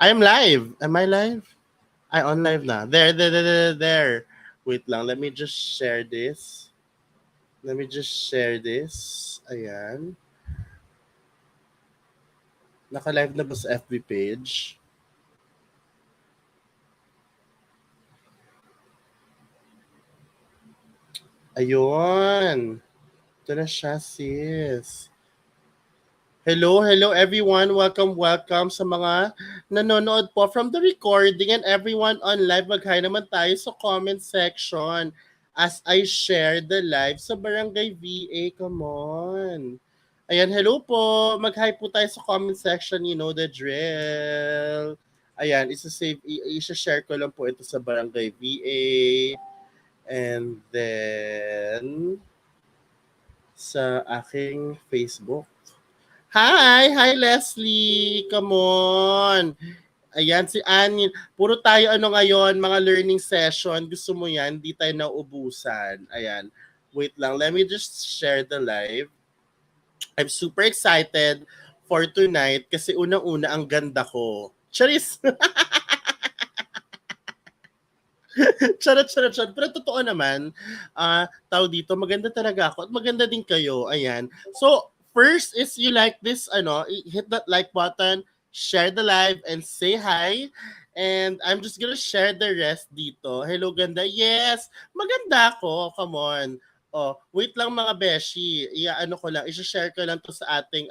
I'm live. Am I live? I on live na. There. Wait lang. Let me just share this. Ayan. Naka-live na ba sa FB page? Ayun. Ito na siya, sis. Hello everyone. Welcome sa mga nanonood po from the recording and everyone on live. Mag-hi naman tayo sa comment section as I share the live sa Barangay VA. Come on. Ayan, hello po. Mag-hi po tayo sa comment section. You know the drill. Ayan, isa-share ko lang po ito sa Barangay VA. And then sa aking Facebook. Hi Leslie, come on. Ayan, si Annie. Puro tayo ngayon, mga learning session. Gusto mo yan, di tayo naubusan. Ayan, wait lang. Let me just share the live. I'm super excited for tonight kasi unang-una ang ganda ko. Charis! Charot. Pero totoo naman, tao dito, maganda talaga ako at maganda din kayo. Ayan. So, first is you like this, hit that like button, share the live, and say hi. And I'm just gonna share the rest dito. Hello, ganda. Yes, maganda ako. Come on. Oh, wait lang mga beshi. I-share ko lang to sa ating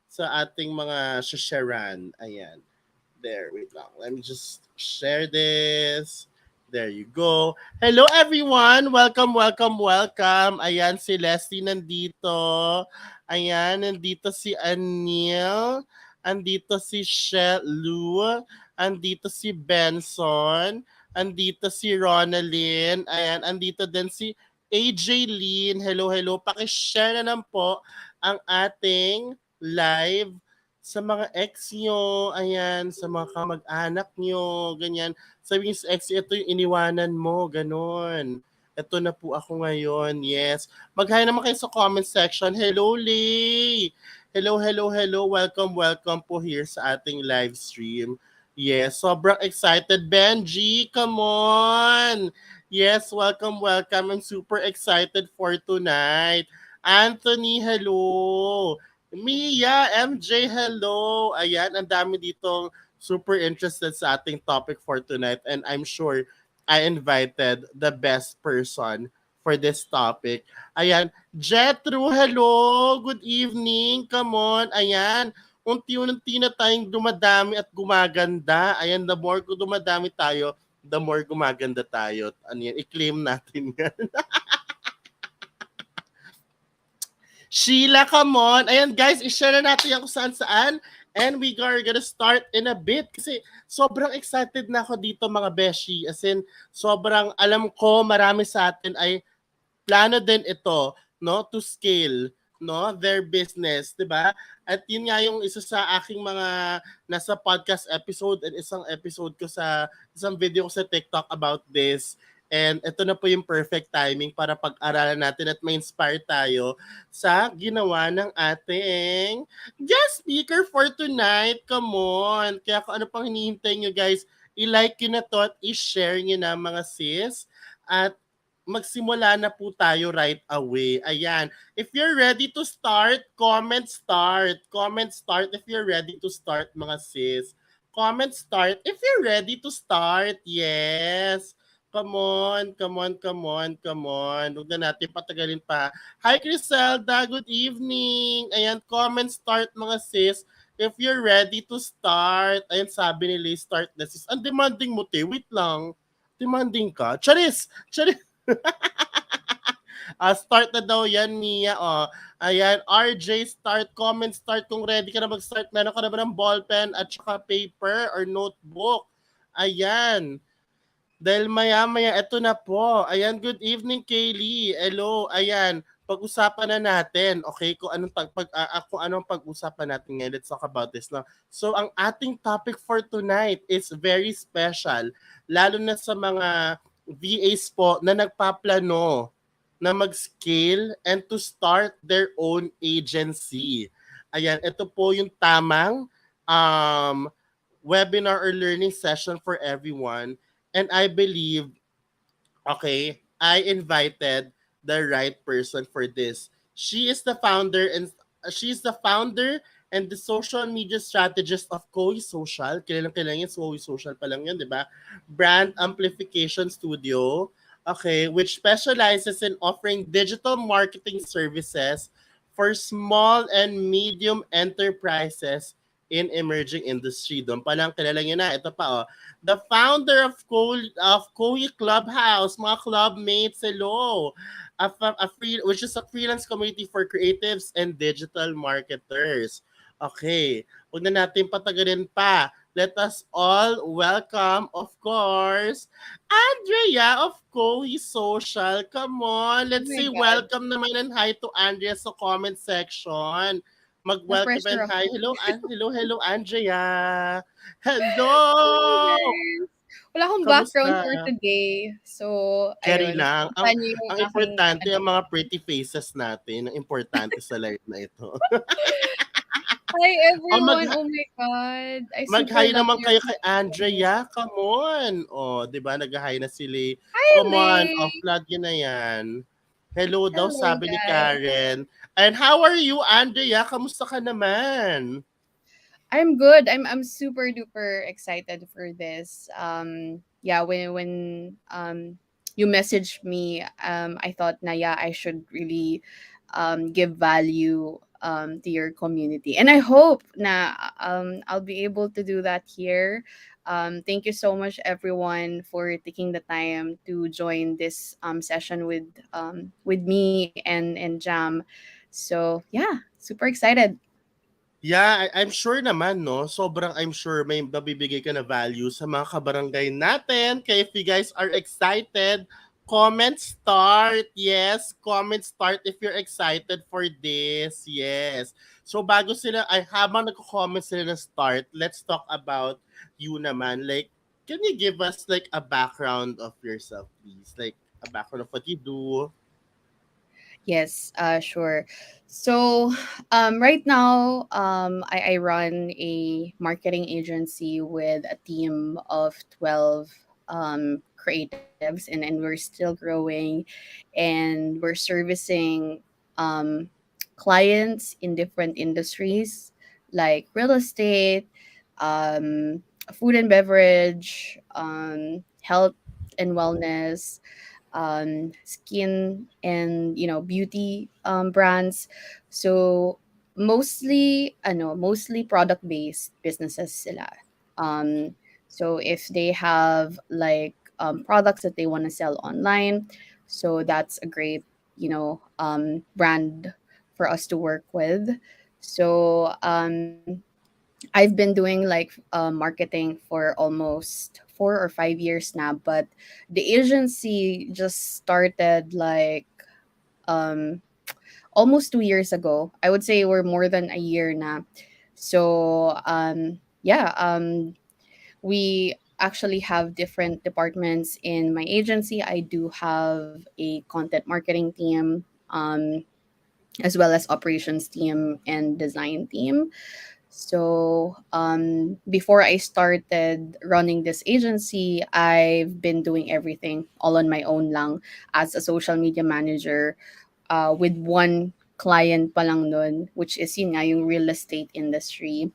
sa ating mga sharean. Ayan. There, wait lang. Let me just share this. There you go. Hello everyone! Welcome. Ayan, si Leslie nandito. Ayan, nandito si Anil. Andito si Shelu. Andito si Benson. Andito si Ronalyn. Ayan, andito din si AJ Lynn. Hello. Pakishare na lang po ang ating live sa mga ex nyo, ayan, sa mga kamag-anak nyo, ganyan. Sabihin sa ex, ito yung iniwanan mo, ganon. Ito na po ako ngayon, yes. Mag-hi naman kayo sa comment section. Hello, Lee! Hello. Welcome po here sa ating live stream. Yes, sobrang excited. Benji, come on! Yes, welcome. I'm super excited for tonight. Anthony, hello! Mia, MJ, hello! Ayan, ang dami ditong super interested sa ating topic for tonight and I'm sure I invited the best person for this topic. Ayan, Jetro, hello! Good evening! Come on! Ayan, unti-unti na tayong dumadami at gumaganda. Ayan, the more dumadami tayo, the more gumaganda tayo. Ano yan, i-claim natin yan. Sheila, come on. Ayan guys, i-share na natin yan kung saan-saan. And we are gonna start in a bit. Kasi sobrang excited na ako dito mga beshi. As in, sobrang alam ko marami sa atin ay plano din ito, no, to scale, no, their business, 'di ba? At yun nga yung isa sa aking mga nasa podcast episode and isang video ko sa TikTok about this. And ito na po yung perfect timing para pag-aralan natin at ma-inspire tayo sa ginawa ng ating guest speaker for tonight. Come on! Kaya kung ano pang hinihintay nyo guys, i-like nyo na to at i-share nyo na mga sis. At magsimula na po tayo right away. Ayan. If you're ready to start, comment start. Comment start if you're ready to start mga sis. Comment start if you're ready to start. Yes. Come on. Huwag na natin patagalin pa. Hi, Criselda. Good evening. Ayan, comment start mga sis. If you're ready to start. Ayan, sabi ni Lee, start na sis. Ang demanding mo, te. Wait lang. Demanding ka? Charis! Start na daw yan, Mia. Ayan, RJ, start, comment, start. Kung ready ka na mag-start, meron ka na ba ng ballpen at saka paper or notebook? Ayan. Dahil maya-maya, eto na po. Ayan, good evening, Kaylee. Hello, ayan. Pag-usapan na natin, okay, kung anong pag-usapan natin ngayon. Let's talk about this now. So, ang ating topic for tonight is very special. Lalo na sa mga VAs po na nagpaplano na mag-scale and to start their own agency. Ayan, ito po yung tamang webinar or learning session for everyone. And I believe, okay, I invited the right person for this. She is the founder and she's the founder and the social media strategist of KOI Social. Kilalang kilala yan, KOI Social pa lang yun, di ba? Brand Amplification Studio, okay, which specializes in offering digital marketing services for small and medium enterprises in emerging industry. Doon pa lang kilala nyo na. Ito pa, oh, the founder of Kohi Klubhouse, mga clubmates, hello. Which is a freelance community for creatives and digital marketers. Okay, huwag na natin patagalin pa. Let us all welcome, of course, Andrea of Kohi Social. Come on, Oh let's my say God, welcome naman and hi to Andrea sa comment section. the Mag-welcome pressure and of hi. it. Hello, Andrea. Hi Hello! guys! Wala akong background Kamusta? for today. So, Carry ayun. lang. Kita niyo yung Ang aking, importante ano. ang mga pretty faces natin. Ang importante sa life na ito. Hi o mag everyone! Oh my God! I super mag-hi love naman your kayo kay show. Andrea. Come on. O, 'di ba nag-hi na si Lee. Hi, Come on, Lay! off-flood yun na yan. Hello daw Hello, sabi ni guys. Karen. And how are you, Andrea? Kamusta ka naman? I'm good. I'm super duper excited for this. Yeah, when you messaged me, I thought na yeah, I should really give value to your community. And I hope na I'll be able to do that here. Thank you so much everyone for taking the time to join this session with me and Jam. So, yeah, super excited. Yeah, I'm sure naman, no? Sobrang I'm sure may mabibigay ka na value sa mga kabarangay natin. Kaya if you guys are excited, comment start. Yes, comment start if you're excited for this. Yes. So bago sila, ay habang nagko-comment sila na start, let's talk about you naman. Like, can you give us like a background of yourself, please? Like, a background of what you do. Yes, sure. So, right now, I run a marketing agency with a team of 12 creatives, and we're still growing, and we're servicing um, clients in different industries like real estate, um, food and beverage, health and wellness, skin and beauty brands. So mostly product based businesses sila. Um, so if they have like products that they want to sell online, so that's a great brand for us to work with. So I've been doing like marketing for almost 4 or 5 years now, but the agency just started like um almost 2 years ago. I would say we're more than a year now. So yeah, we actually have different departments in my agency. I do have a content marketing team, as well as operations team and design team. So, before I started running this agency, I've been doing everything all on my own lang as a social media manager, with one client pa lang nun, which is yun nga, yung real estate industry,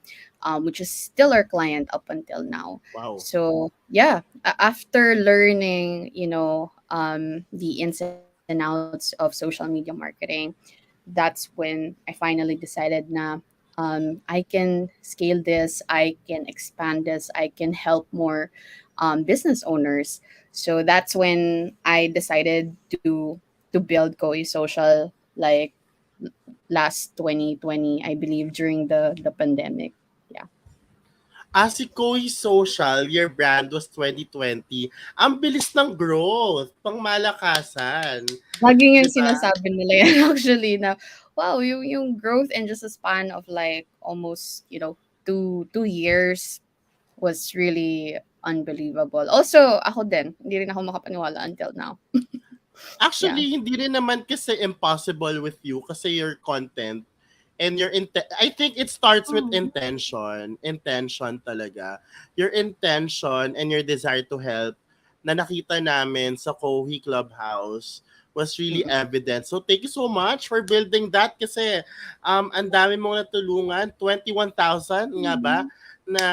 which is still our client up until now. Wow. So, yeah, after learning, the ins and outs of social media marketing, that's when I finally decided na I can scale this, I can expand this, I can help more business owners. So that's when I decided to build Koi Social, like last 2020, I believe, during the pandemic. Yeah. As si Kohi Social, your brand was 2020. Ang bilis ng growth, pangmalakasan. Laging Di yung ba? sinasabi nila yan actually na, wow, yung growth in just a span of like almost, 2 years was really unbelievable. Also, ako din, hindi rin ako makapaniwala until now. Yeah. Actually, hindi rin naman kasi impossible with you kasi your content and I think it starts with Oh. intention talaga. Your intention and your desire to help na nakita namin sa Kohi Clubhouse was really Mm-mm. evident. So thank you so much for building that kasi ang dami mong natulungan, 21,000 nga ba Mhm. na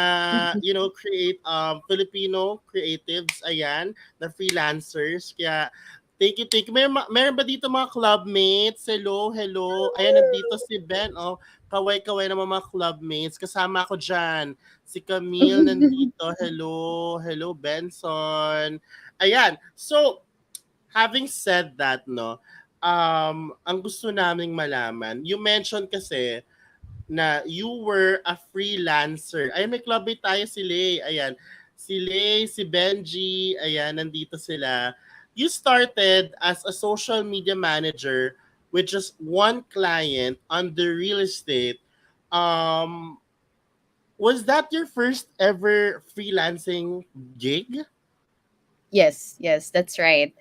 create Filipino creatives ayan na freelancers kaya thank you, thank you. Meron ba dito mga clubmates? Hello, hello. Ayan, nandito si Ben. Oh, kaway-kaway naman mga clubmates. Kasama ko dyan. Si Camille nandito. Hello, hello, Benson. Ayan. So, having said that, no, ang gusto naming malaman, you mentioned kasi na you were a freelancer. Ay, may clubmate tayo si Lay. Ayan. Si Lay, si Benji, ayan, nandito sila. You started as a social media manager with just one client on the real estate. Um, was that your first ever freelancing gig? Yes, yes, that's right.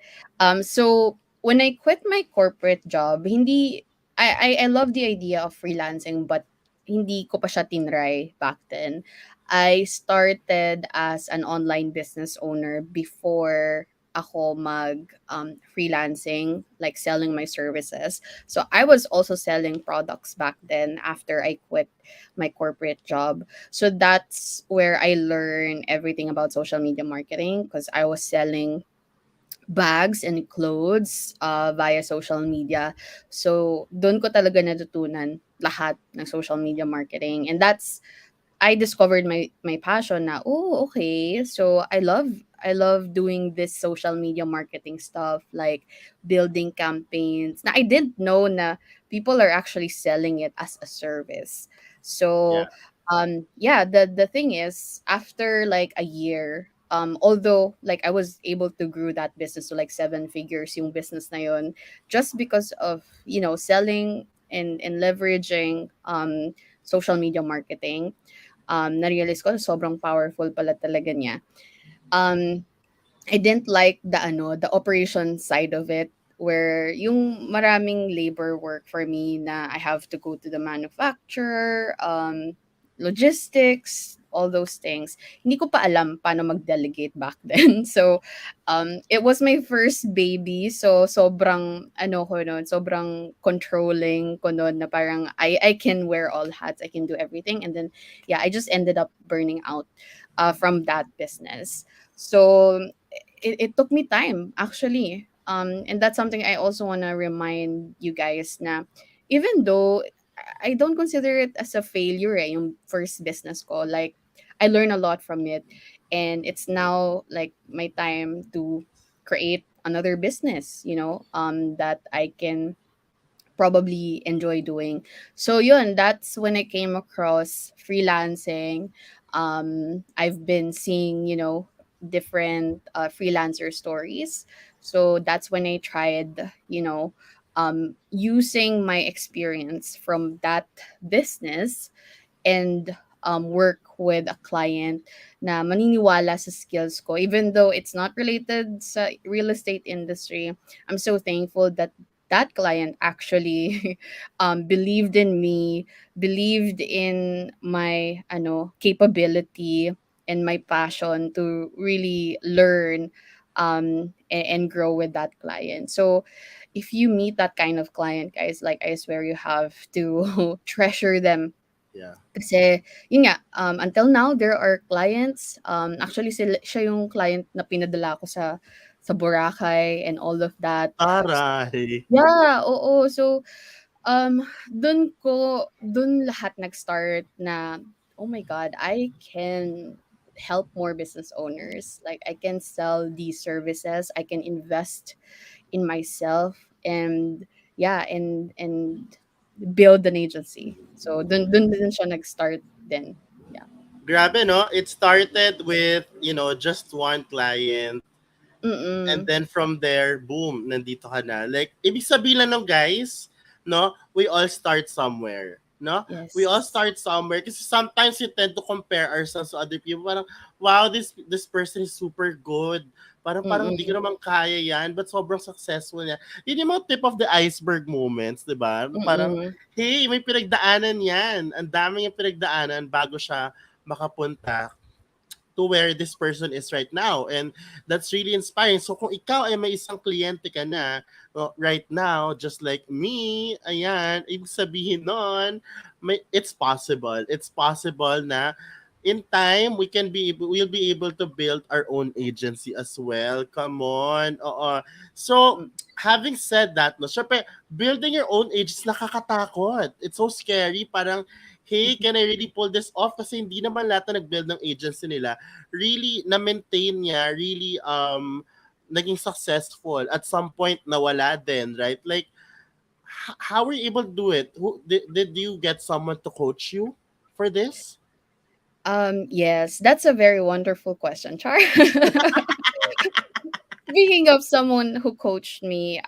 So when I quit my corporate job, hindi I love the idea of freelancing, but hindi ko pa siya tinry back then. I started as an online business owner before ako mag freelancing, like selling my services. So I was also selling products back then after I quit my corporate job. So that's where I learned everything about social media marketing because I was selling bags and clothes via social media. So doon ko talaga natutunan lahat ng social media marketing. And that's I discovered my passion na, oh, okay. So I love doing this social media marketing stuff like building campaigns. Now I didn't know na people are actually selling it as a service. Yeah. So yeah, the thing is after like a year, although like I was able to grow that business to like seven figures yung business na yun, just because of, selling and leveraging social media marketing, na-realize ko sobrang powerful pala talaga niya. Um, I didn't like the operation side of it where yung maraming labor work for me na I have to go to the manufacturer, logistics, all those things. Hindi ko pa alam paano mag-delegate back then. So, it was my first baby. So, sobrang controlling ko noon na parang I can wear all hats, I can do everything. And then, yeah, I just ended up burning out from that business. So, it took me time actually, and that's something I also want to remind you guys na even though I don't consider it as a failure, yung first business ko, like I learned a lot from it, and it's now like my time to create another business, that I can probably enjoy doing. So yun, that's when I came across freelancing. I've been seeing, different freelancer stories. So that's when I tried, using my experience from that business and work with a client na maniniwala sa skills ko. Even though it's not related sa real estate industry, I'm so thankful that that client actually believed in me, believed in my capability and my passion to really learn and grow with that client. So if you meet that kind of client, guys, like I swear you have to treasure them. Yeah. Kasi, yun nga, until now, there are clients, actually siya yung client na pinadala ko sa Boracay and all of that. Aray. Yeah, oo. So, dun lahat nag-start na, oh my God, I can help more business owners. Like, I can sell these services, I can invest in myself, and yeah, and build an agency. So dun din siya nag-start din. Yeah. Grabe, no? It started with, just one client. And Mm. then from there, boom, nandito ka na. Like, ibig sabihin lang no, guys, no? We all start somewhere. no? We all Yes. start somewhere kasi sometimes we tend to compare ourselves to other people. Parang, wow, this person is super good. Parang di ko Mm-mm. naman kaya yan, but sobrang successful niya. Yun yung mga tip of the iceberg moments, di ba? Parang, Mm-mm. hey, may pinagdaanan yan. Ang dami yung pinagdaanan bago siya makapunta to where this person is right now. And that's really inspiring. So kung ikaw ay may isang kliyente ka na right now, just like me, ayan, ibig sabihin nun, it's possible. It's possible na in time we'll be able to build our own agency as well. Come on. Oo. So having said that, no, syempre, building your own agency nakakatakot. It's so scary. Parang, hey, can I really pull this off? Kasi hindi naman lahat na nag-build ng agency nila really na-maintain niya, really naging successful. At some point, nawala din, right? Like, how were you able to do it? Did you get someone to coach you for this? Yes, that's a very wonderful question, Char. Speaking of someone who coached me,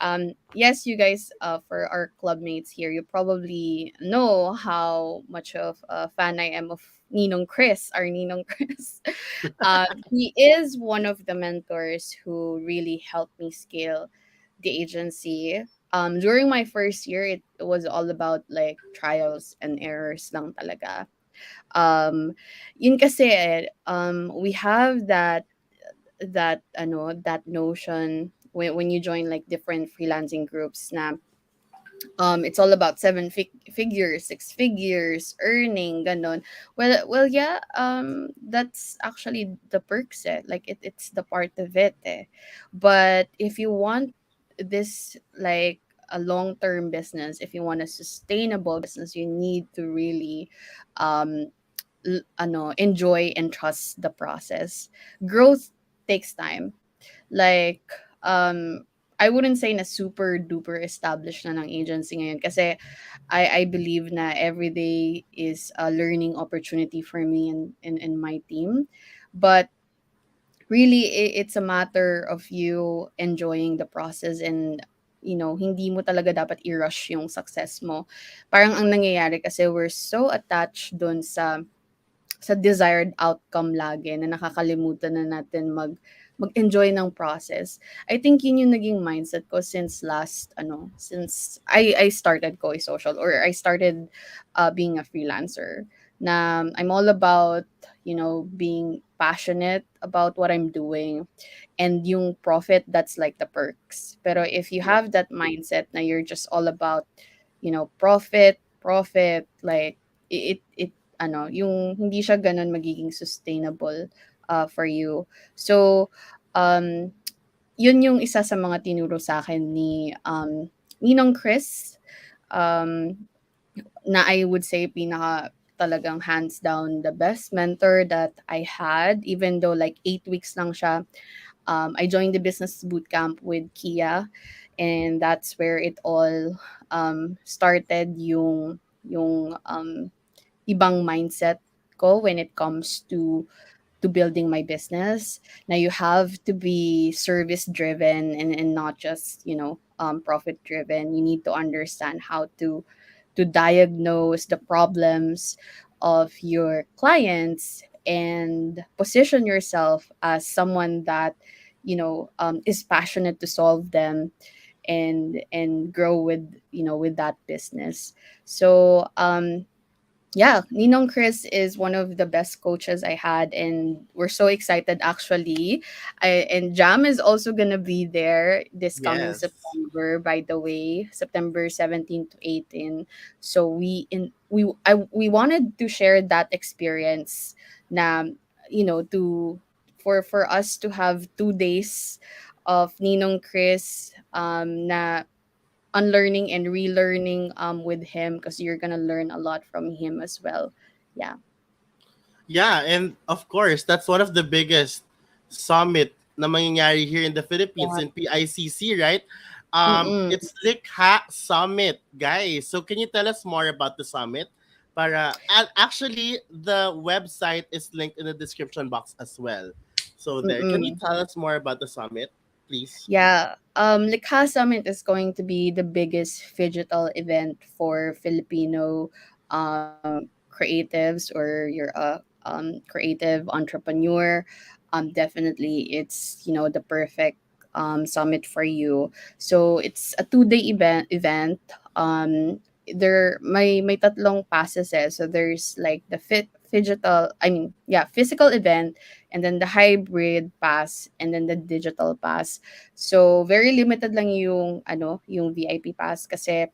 yes, you guys, for our club mates here, you probably know how much of a fan I am of Ninong Chris, our Ninong Chris. He is one of the mentors who really helped me scale the agency. During my first year, it was all about like trials and errors lang talaga. Um, yun kasi, we have that notion when you join like different freelancing groups na it's all about figures, six figures, earning, ganon. Well, yeah, that's actually the perks, like it's the part of it, But if you want this like a long-term business, if you want a sustainable business, you need to really um enjoy and trust the process. Growth takes time. Like, I wouldn't say na super duper established na ng agency ngayon kasi I believe na every day is a learning opportunity for me and my team. But really, it's a matter of you enjoying the process and hindi mo talaga dapat i-rush yung success mo. Parang ang nangyayari kasi we're so attached dun sa desired outcome lagi na nakakalimutan na natin mag-enjoy ng process. I think yun yung naging mindset ko since I started Kohi Social, or I started being a freelancer. Na I'm all about, being passionate about what I'm doing, and yung profit, that's like the perks. Pero if you Yeah. have that mindset na you're just all about, profit, like it yung hindi siya ganun magiging sustainable for you. So, um, yun yung isa sa mga tinuro sa akin ni Ninong Chris, um, na I would say pinaka talagang hands down the best mentor that I had, even though like 8 weeks lang siya. I joined the business bootcamp with Kia, and that's where it all started, yung ibang mindset ko when it comes to building my business. Now you have to be service driven and not just profit driven. You need to understand how to diagnose the problems of your clients and position yourself as someone that is passionate to solve them and grow with that business. So yeah, Ninong Chris is one of the best coaches I had, and we're so excited actually. And Jam is also gonna be there this coming Yes. September, by the way, September 17 to 18. So we wanted to share that experience na for us to have 2 days of Ninong Chris na unlearning and relearning with him, because you're gonna learn a lot from him as well. Yeah. Yeah, and of course, that's one of the biggest summit na mangyayari here in the Philippines Yeah. in PICC, right? Mm-mm. It's Likha Summit, guys. So can you tell us more about the summit? And actually, the website is linked in the description box as well. So there, can you Mm-mm. tell us more about the summit, please? Yeah. Likha Summit is going to be the biggest digital event for Filipino creatives, or you're a creative entrepreneur, definitely it's, the perfect summit for you. So it's a 2-day event. Um, may tatlong passes eh. So there's like the physical event, and then the hybrid pass, and then the digital pass. So very limited lang yung VIP pass, kasi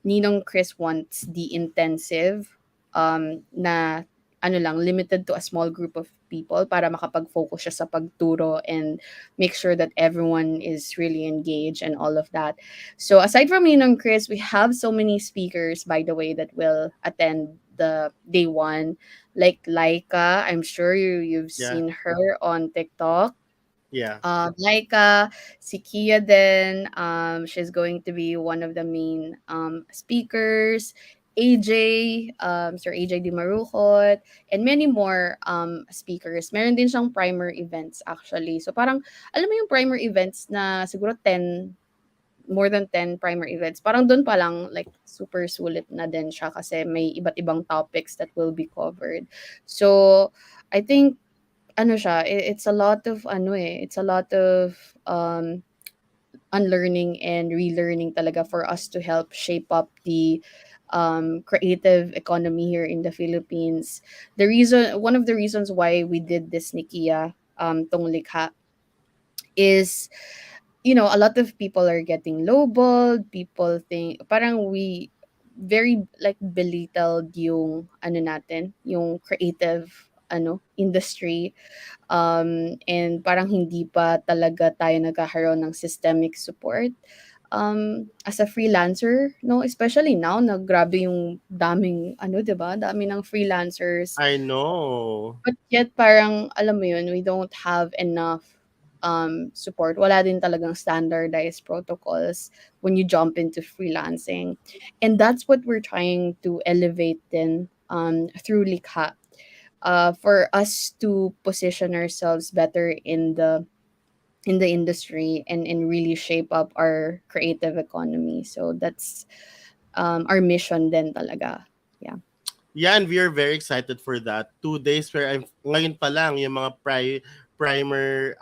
Ninong Chris wants the intensive, na limited to a small group of people para makapag-focus siya sa pagturo and make sure that everyone is really engaged and all of that. So aside from Ninong Chris, we have so many speakers, by the way, that will attend the day one, like Laika. I'm sure you've Yeah, seen her on TikTok. yeah. Laika, si Kia din, she's going to be one of the main speakers. AJ, Sir AJ Di Marukot, and many more speakers. Meron din siyang primer events actually. So parang, alam mo yung primer events na siguro 10, more than 10 primer events. Parang doon pa lang, like, super sulit na din siya kasi may iba't ibang topics that will be covered. So, I think it's a lot of it's a lot of um unlearning and relearning talaga for us to help shape up the creative economy here in the Philippines. One of the reasons why we did this, Nikia, tong likha, is, a lot of people are getting lowballed. People think parang we very like belittled yung yung creative industry, and parang hindi pa talaga tayo nagkakaroon ng systemic support as a freelancer, no, especially now na grabe yung daming 'di ba, dami ng freelancers. I know. But yet parang alam mo yun, we don't have enough support. Wala din talagang standardized protocols when you jump into freelancing. And that's what we're trying to elevate then through Likha, for us to position ourselves better in the industry, and really shape up our creative economy. So that's our mission then talaga. Yeah. Yeah, and we are very excited for that. 2 days where I'm ngayon pa lang yung mga primer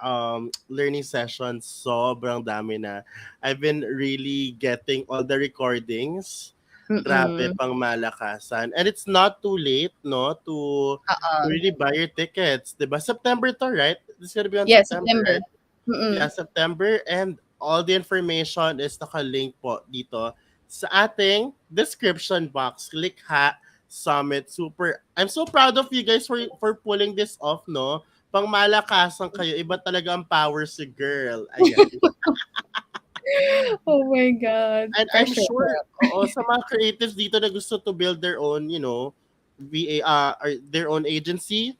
learning sessions, sobrang dami na. I've been really getting all the recordings. Grabe, Mm. pang malakasan. And it's not too late, no, to Oo. really buy your tickets. 'Di ba? September to, right? This is gonna be on Yeah, September, September. right? Yeah, Mm. September, and all the information is nakalink po dito sa ating description box. Likha Summit. Super. I'm so proud of you guys for pulling this off, no? Pang malakasan kayo. Iba talaga ang power si girl. Ayan. Oh my God. And I'm Pressure. sure, oo, sa mga creatives dito na gusto to build their own, or their own agency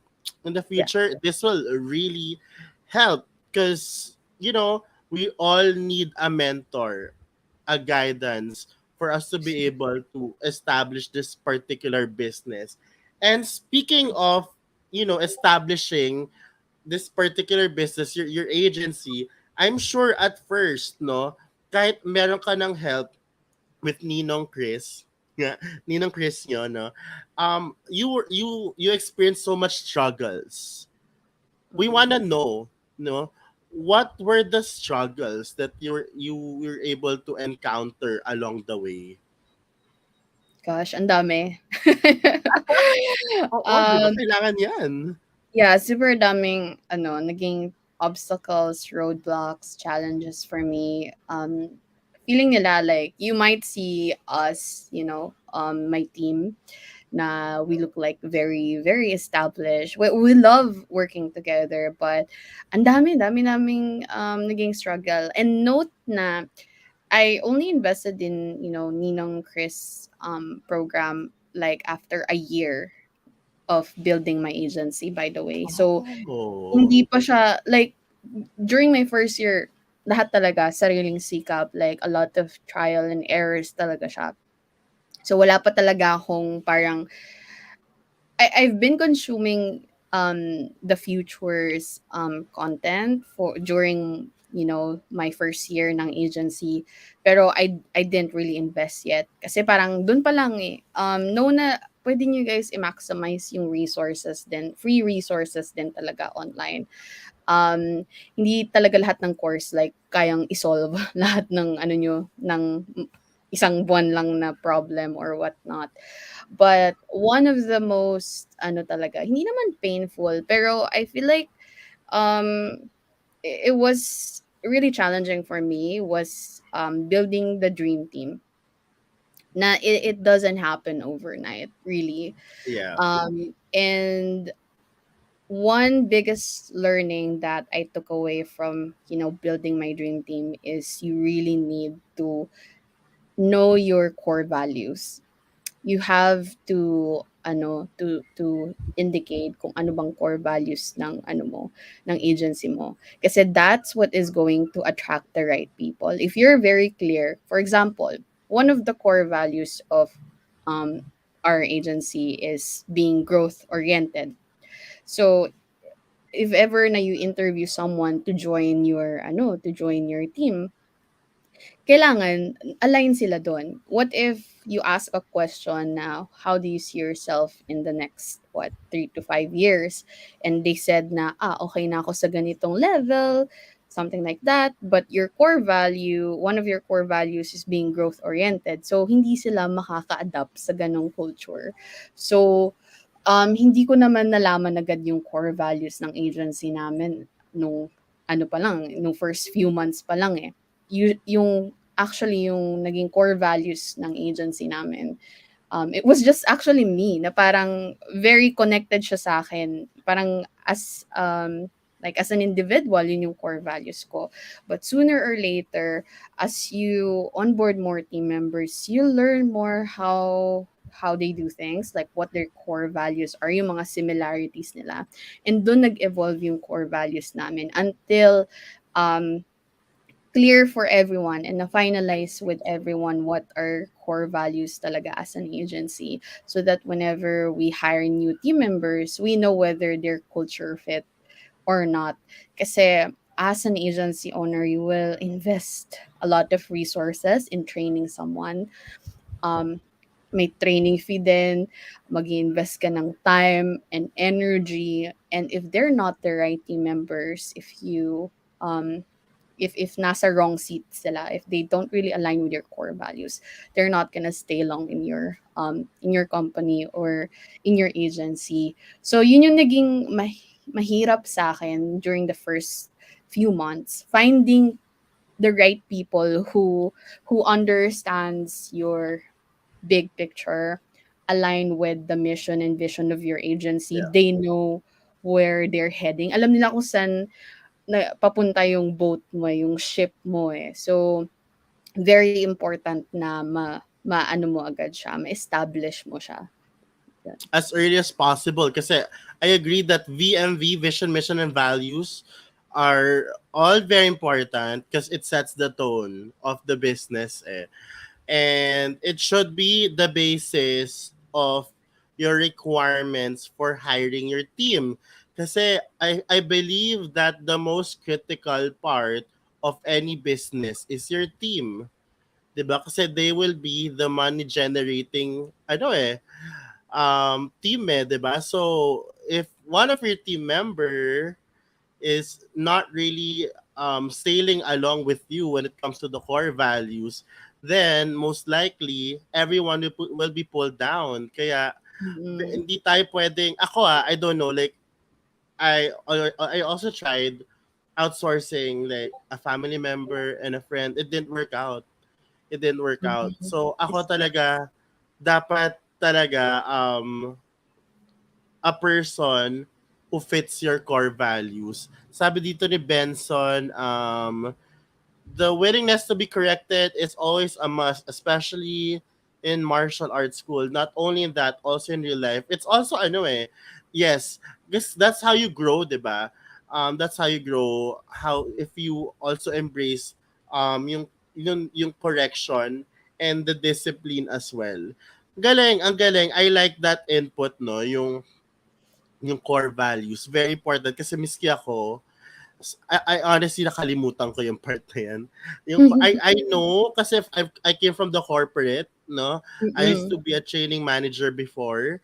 in the Yeah. future, this will really help because, we all need a mentor, a guidance for us to be able to establish this particular business. And speaking of, establishing this particular business, your agency, I'm sure at first, no, kahit meron ka ng help with Ninong Chris, nga, Ninong Chris nyo, no, you experienced so much struggles. We Mm. wanna know, no, what were the struggles that you were able to encounter along the way? Gosh, ang dami. Oo, di ba? um, Kailangan yan. yeah, super daming naging obstacles, roadblocks, challenges for me. Feeling nila like you might see us, my team, na we look like very very established. We love working together, but ang dami naming naging struggle. And note na I only invested in, Ninong Chris program like after a year of building my agency, by the way. So Oh. hindi pa siya like during my first year, lahat talaga sariling sikap, like a lot of trial and errors talaga siya. So wala pa talaga akong parang I've been consuming the futures content for during my first year ng agency. Pero I didn't really invest yet. Kasi parang dun pa lang eh. No na pwede nyo guys i-maximize yung resources din. Free resources din talaga online. Hindi talaga lahat ng course like kayang isolve lahat ng ano nyo, ng isang buwan lang na problem or whatnot. But one of the most ano talaga, hindi naman painful, pero I feel like um it was really challenging for me was building the dream team. Na it doesn't happen overnight, really. Yeah. And one biggest learning that I took away from, building my dream team is you really need to know your core values. You have to to indicate kung ano bang core values ng ng agency mo, kasi that's what is going to attract the right people. If you're very clear, for example, one of the core values of um our agency is being growth oriented. So if ever na you interview someone to join your team, kailangan align sila dun. What if you ask a question now, how do you see yourself in the next, 3 to 5 years? And they said na, okay na ako sa ganitong level, something like that. But your core value, one of your core values is being growth-oriented. So, hindi sila makaka-adapt sa ganong culture. So, hindi ko naman nalaman agad yung core values ng agency namin nung pa lang, nung first few months pa lang eh. Yung actually yung naging core values ng agency namin, it was just actually me na parang very connected siya sa akin. Parang like as an individual, yun yung core values ko. But sooner or later, as you onboard more team members, you learn more how they do things, like what their core values are, yung mga similarities nila. And doon nag-evolve yung core values namin until um, clear for everyone and na-finalize with everyone what our core values talaga as an agency, so that whenever we hire new team members, we know whether their culture fit or not. Kasi as an agency owner, you will invest a lot of resources in training someone. Um, may training fee din, mag-invest ka ng time and energy. And if they're not the right team members, if nasa wrong seat sila, if they don't really align with your core values, they're not gonna stay long in your company or in your agency. So yun yung naging mahirap sa akin during the first few months, finding the right people who understands your big picture, align with the mission and vision of your agency. Yeah. They know where they're heading. Alam nila kung saan na papunta yung boat mo, yung ship mo eh. So, very important na maano mo agad siya, ma-establish mo siya. Yan. As early as possible. Kasi I agree that VMV, vision, mission, and values are all very important because it sets the tone of the business. Eh. And it should be the basis of your requirements for hiring your team. Kasi I believe that the most critical part of any business is your team. 'Di ba? Kasi they will be the money generating team eh, 'di ba? So if one of your team member is not really sailing along with you when it comes to the core values, then most likely everyone will be pulled down. Kaya Mm. hindi tayo pwedeng I don't know, like I also tried outsourcing like a family member and a friend. It didn't work out. It didn't work out. Mhm. So ako It's not. talaga dapat talaga a person who fits your core values. Sabi dito ni Benson, the willingness to be corrected is always a must, especially in martial arts school. Not only in that, also in real life. It's also yes, because that's how you grow, diba? That's how you grow. How if you also embrace yung correction and the discipline as well. Galing, ang galing. I like that input, no? Yung core values. Very important kasi miski ako, I honestly nakalimutan ko yung part na yan. I know kasi I came from the corporate, no? I used to Mm-mm. be a training manager before.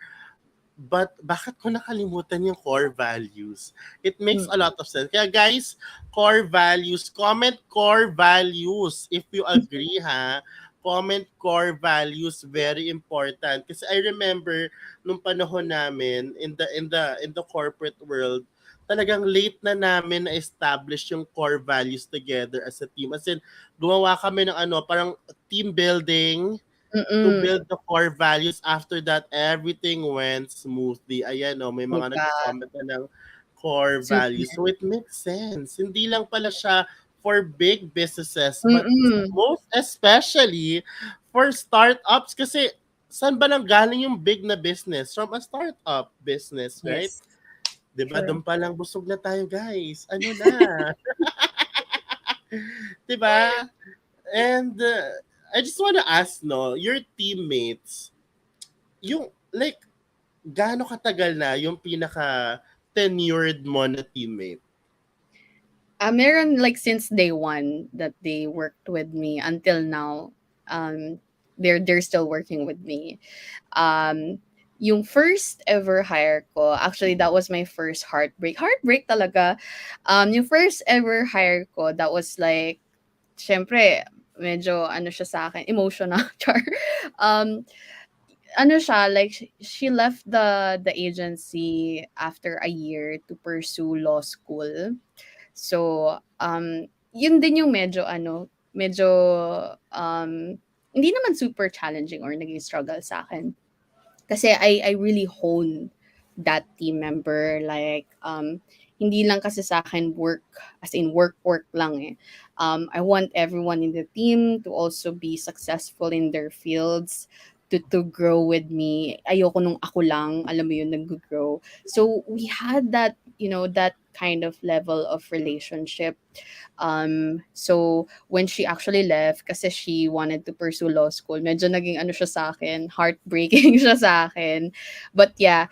But bakit ko nakalimutan yung core values? It makes a lot of sense. Kaya guys, core values, comment core values if you agree ha. Comment core values, very important. Kasi I remember nung panahon namin in the corporate world, talagang late na namin na establish yung core values together as a team. As in, gumawa kami ng ano, parang team building, to Mm. build the core values. After that, everything went smoothly. Ayan, no, may My mga God. nagko-comment na ng core Super. values. So it makes sense. Hindi lang pala siya for big businesses, but Mm. most especially for startups. Kasi saan ba nang galing yung big na business? From a startup business, right? Yes. 'Di ba? True. Doon pa lang busog na tayo, guys. Ano na? 'Di ba? And I just want to ask, no, your teammates, yung like gaano katagal na yung pinaka tenured mo na teammate? Meron like since day one that they worked with me until now. Um, they're still working with me. Um, yung first ever hire ko, actually that was my first heartbreak. Heartbreak talaga. Yung first ever hire ko, that was like, syempre, medyo ano siya sa akin, emotional. Char. Um, ano siya, like she left the agency after a year to pursue law school. So, yun din yung medyo ano, medyo hindi naman super challenging or naging struggle sa akin. Kasi I really hone that team member, like hindi lang kasi sa akin work, as in work lang eh. I want everyone in the team to also be successful in their fields, to grow with me. Ayoko nung ako lang, alam mo yun, nag-grow. So we had that, that kind of level of relationship. So when she actually left, kasi she wanted to pursue law school, medyo naging ano siya sa akin, heartbreaking siya sa akin. But yeah,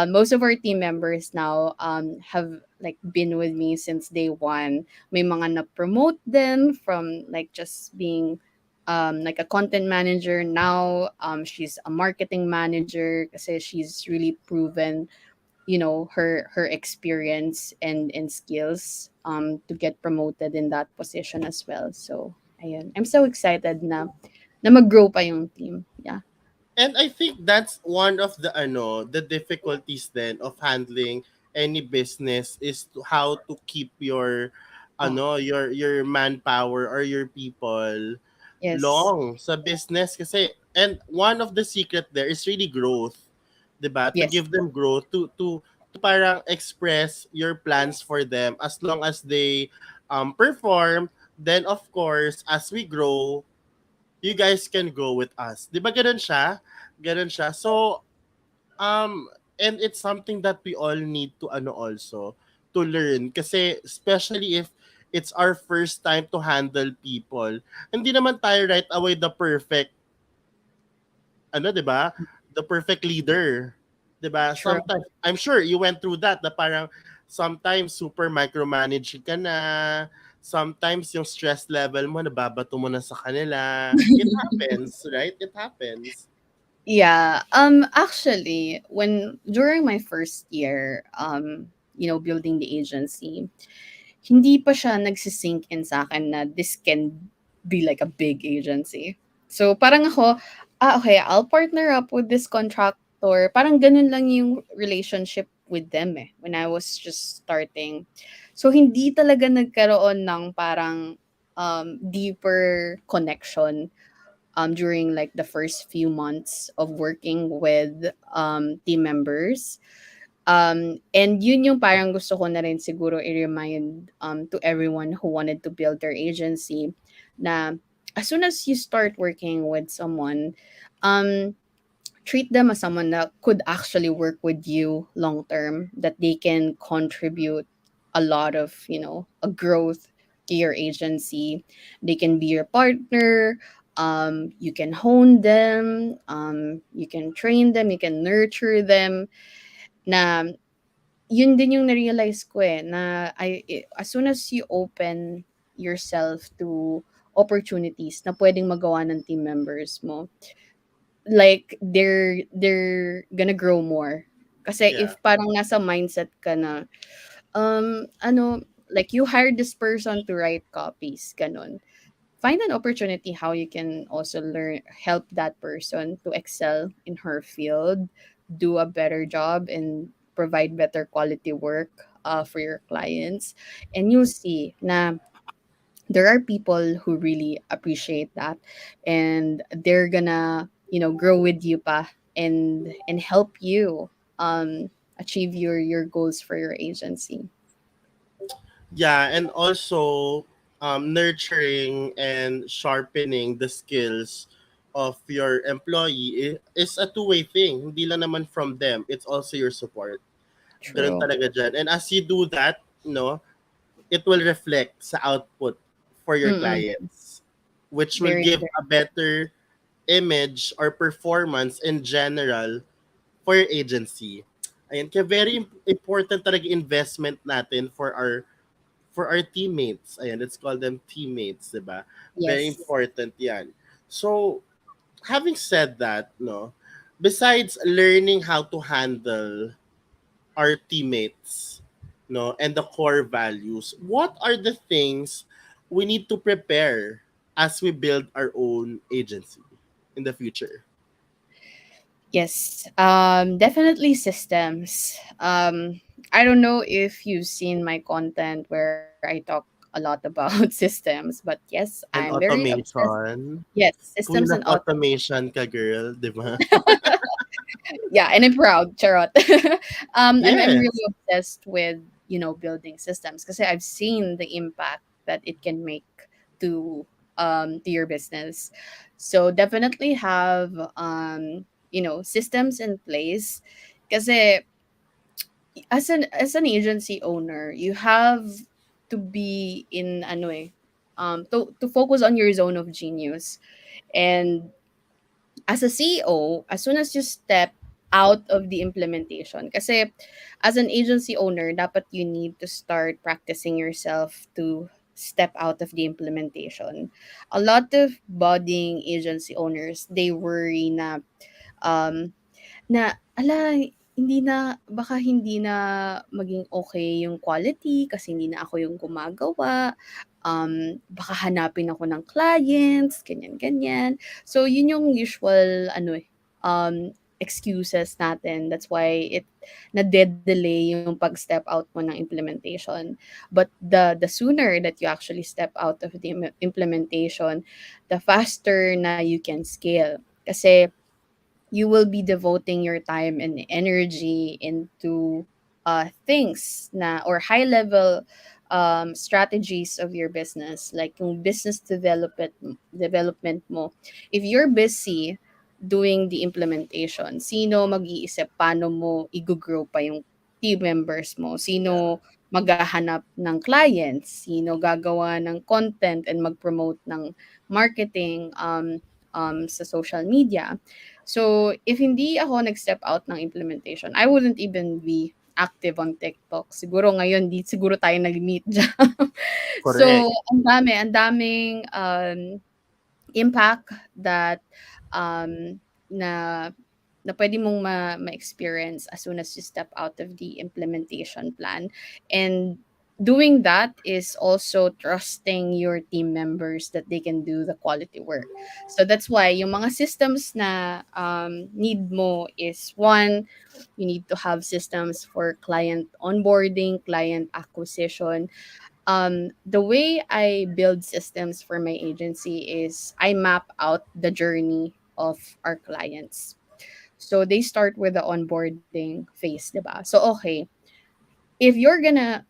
most of our team members now have like been with me since day one. May mga na-promote them from like just being like a content manager. Now she's a marketing manager kasi she's really proven, her experience and skills to get promoted in that position as well. So ayun, I'm so excited na mag-grow pa yung team. Yeah. And I think that's one of the the difficulties then of handling any business is to how to keep your Oh, your manpower or your people yes. long sa business kasi, and one of the secret there is really growth, 'di ba? To Yes. give them growth, to parang express your plans for them. As long as they perform, then of course as we grow, you guys can go with us. 'Di ba ganun siya? Ganun siya. So and it's something that we all need to also to learn kasi especially if it's our first time to handle people. Hindi naman tayo right away the perfect 'di ba? The perfect leader. 'Di ba? True. Sometimes I'm sure you went through that na parang sometimes super micromanage ka na. Sometimes yung stress level mo nababato mo na sa kanila. It happens, right? It happens. Yeah. Actually, when during my first year, building the agency, hindi pa siya nagsisink in sa akin na this can be like a big agency. So parang ako, okay, I'll partner up with this contractor. Parang ganun lang yung relationship with them eh, when I was just starting. So hindi talaga nagkaroon ng parang deeper connection during like the first few months of working with team members. And yun yung parang gusto ko na rin siguro i-remind to everyone who wanted to build their agency na as soon as you start working with someone, um, treat them as someone that could actually work with you long term, that they can contribute a lot of, a growth to your agency. They can be your partner. You can hone them. You can train them. You can nurture them. Na yun din yung na-realize ko eh, na as soon as you open yourself to opportunities na pwedeng magawa ng team members mo, like they're gonna grow more. Kasi Yeah. if parang nasa mindset ka na, ano, like you hired this person to write copies, ganun. Find an opportunity how you can also learn, help that person to excel in her field, do a better job, and provide better quality work for your clients. And you'll see na there are people who really appreciate that, and they're gonna, grow with you pa, and help you achieve your goals for your agency. Yeah, and also nurturing and sharpening the skills of your employee is a two-way thing. Hindi lang naman from them, it's also your support. Ganun True. talaga dyan. And as you do that, it will reflect sa output for your Mm-mm. clients, which will Very, give very. a better image or performance in general for your agency. Ayan, kaya very important talaga investment natin for our teammates. Ayan, let's call them teammates, 'di ba? Very Yes. important 'yan. So, having said that, no, besides learning how to handle our teammates, no, and the core values, what are the things we need to prepare as we build our own agency in the future? Yes, definitely systems. I don't know if you've seen my content where I talk a lot about systems, but yes, I'm And very obsessed. automation. Yes, systems Queen and of automation. automation ka, girl, di ba? Yeah, and I'm proud, charot. I'm Yes, really obsessed with, building systems because I've seen the impact that it can make to to your business. So definitely have systems in place because as an agency owner, you have to be in ano eh, to focus on your zone of genius. And as a CEO, as soon as you step out of the implementation, kasi as an agency owner, dapat you need to start practicing yourself to step out of the implementation. A lot of budding agency owners, they worry um, ala, hindi na maging okay yung quality kasi hindi na ako yung gumagawa, baka hanapin ako ng clients, ganyan, ganyan. So, yun yung usual ano, excuses natin. That's why nade-delay yung pag-step out mo ng implementation. But the sooner that you actually step out of the implementation, the faster na you can scale. Kasi you will be devoting your time and energy into things na or high level strategies of your business, like yung business development mo. If you're busy doing the implementation, sino mag-iisip paano mo i-grow pa yung team members mo, yeah, sino maghahanap ng clients, sino gagawa ng content and mag-promote ng marketing sa social media. So, if hindi ako nag-step out ng implementation, I wouldn't even be active on TikTok. Siguro ngayon, di siguro tayo nag-meet diyan. So, correct. ang daming impact that um, na na pwede mong ma-experience as soon as you step out of the implementation plan. And doing that is also trusting your team members that they can do the quality work. So that's why yung mga systems na need mo is one, you need to have systems for client onboarding, client acquisition. The way I build systems for my agency is I map out the journey of our clients. So they start with the onboarding phase, diba? So okay, if you're gonna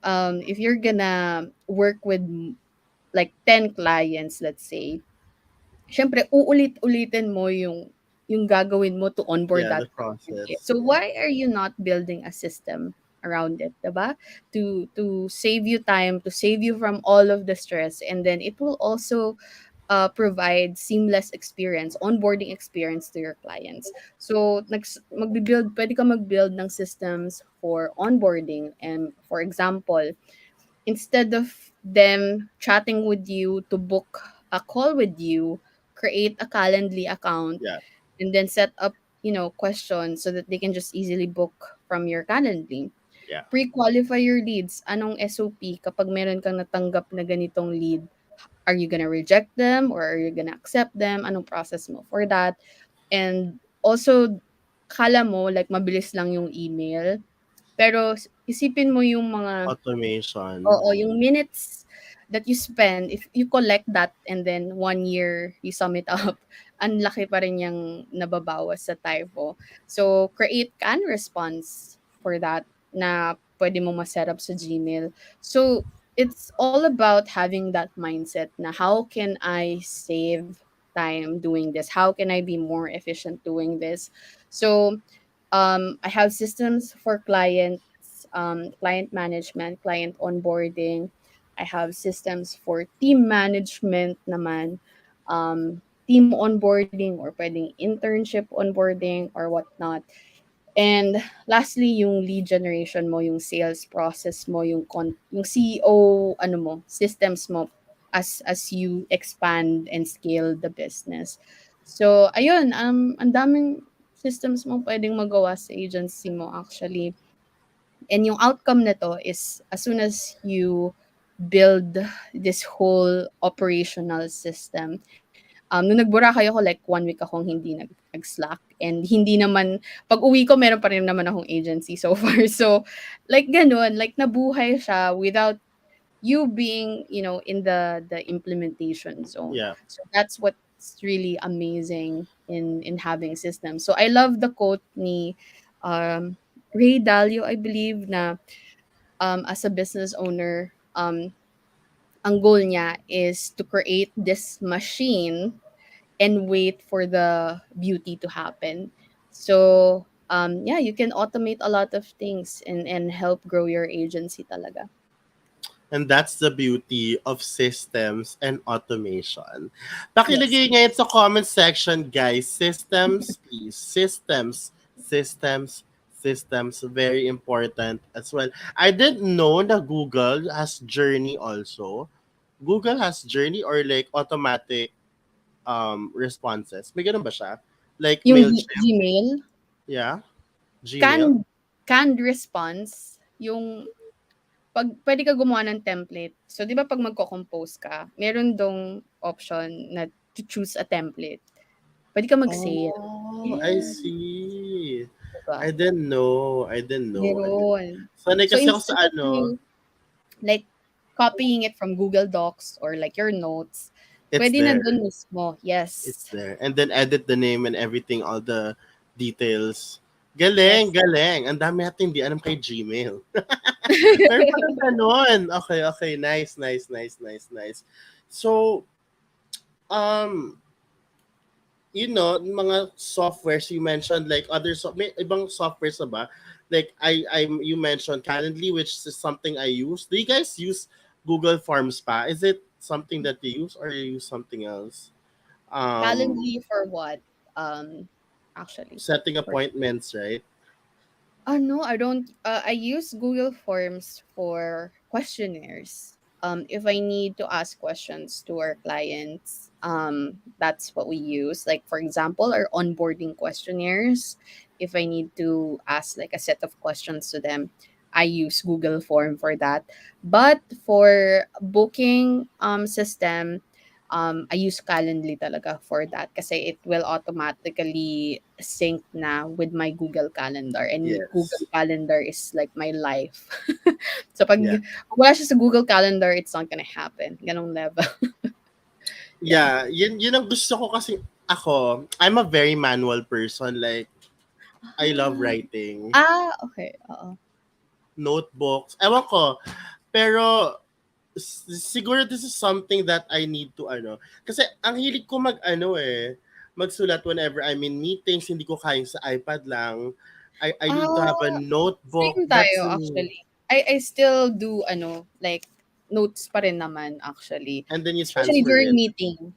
work with like 10 clients, let's say, syempre uulit-ulitin mo yung gagawin mo to onboard Yeah, that the client. Eh. process. So why are you not building a system around it, 'di ba? To save you time, to save you from all of the stress, and then it will also provide seamless experience, onboarding experience to your clients. So, pwede ka mag-build ng systems for onboarding. And for example, instead of them chatting with you to book a call with you, create a Calendly account Yeah, and then set up, questions so that they can just easily book from your Calendly. yeah, Pre-qualify your leads. Anong SOP kapag meron kang natanggap na ganitong lead? Are you gonna reject them or are you gonna accept them? Anong process mo for that? And also, kala mo like mabilis lang yung email, pero isipin mo yung mga automation. oo, yung minutes that you spend, if you collect that and then 1 year you sum it up, ang laki pa rin yung nababawas sa typo. So, create can response for that na pwede mo ma-set up sa Gmail. So, it's all about having that mindset na how can I save time doing this? How can I be more efficient doing this? So, I have systems for clients, client management, client onboarding. I have systems for team management naman, team onboarding or pwedeng internship onboarding or whatnot. And lastly, yung lead generation mo, yung sales process mo, yung CEO ano mo, systems mo as you expand and scale the business. So, ayun, ang daming systems mo pwedeng magawa sa agency mo actually. And yung outcome nito is as soon as you build this whole operational system, nung nag-Boracay ako, like 1 week akong hindi nag-Slack. And hindi naman, pag uwi ko, meron pa rin naman akong agency so far. So, like ganun, like nabuhay siya without you being, in the implementation zone. Yeah. So that's what's really amazing in having systems. So I love the quote ni um, Ray Dalio, I believe, na as a business owner, ang goal niya is to create this machine and wait for the beauty to happen. So, yeah, you can automate a lot of things and help grow your agency talaga. And that's the beauty of systems and automation. Yes. Pakilagay ngayon sa comment section, guys. Systems, please. Systems. Systems. Systems. Very important as well. I didn't know na Google has Journey also. Google has Journey or like automatic responses. May ganun ba siya? Like Yung MailChimp? Gmail, Yeah. Gmail? canned, canned response, yung pag pwede ka gumawa ng template. So, di ba pag magko-compose ka, meron dong option na to choose a template. Pwede ka mag-save. Oh, I Yeah, see. diba? I didn't know. I didn't know. I didn't. Meron. Sanay So, kasi ako instead sa of ano, you like copying it from Google Docs or like your notes, it's pwede na there. dun mismo. It's Yes. there. And then edit the name and everything, all the details. Galing, Yes. galing. Ang dami natin hindi alam kay Gmail. Meron pa ng ganon. Okay, okay. Nice, nice, nice, nice, nice. So, um, mga softwares you mentioned, like may ibang softwares na ba? Like you mentioned Calendly, which is something I use. Do you guys use Google Forms pa? Is it something that you use or you use something else? Um, Calendly for what? Actually. Setting For appointments, right? no, I don't. I use Google Forms for questionnaires. If I need to ask questions to our clients, that's what we use. Like for example, our onboarding questionnaires. If I need to ask like a set of questions to them, I use Google Form for that. But for booking system, I use Calendly talaga for that kasi it will automatically sync na with my Google Calendar and Google Yes. Calendar is like my life. So pag Yeah. wala siya sa Google Calendar, it's not gonna happen. Ganong level. Yeah. Yeah, yun ang gusto ko kasi I'm a very manual person. Like, I love Ah, writing. okay. Oo. Notebooks. Ewan ko. Pero, siguro this is something that I need to kasi ang hilig ko magsulat whenever I'm in meetings, hindi ko kayang sa iPad lang. I need to have a Ah, notebook. same That's tayo me. actually. I still do like notes pa rin naman actually. And then you Especially transfer during it. meeting.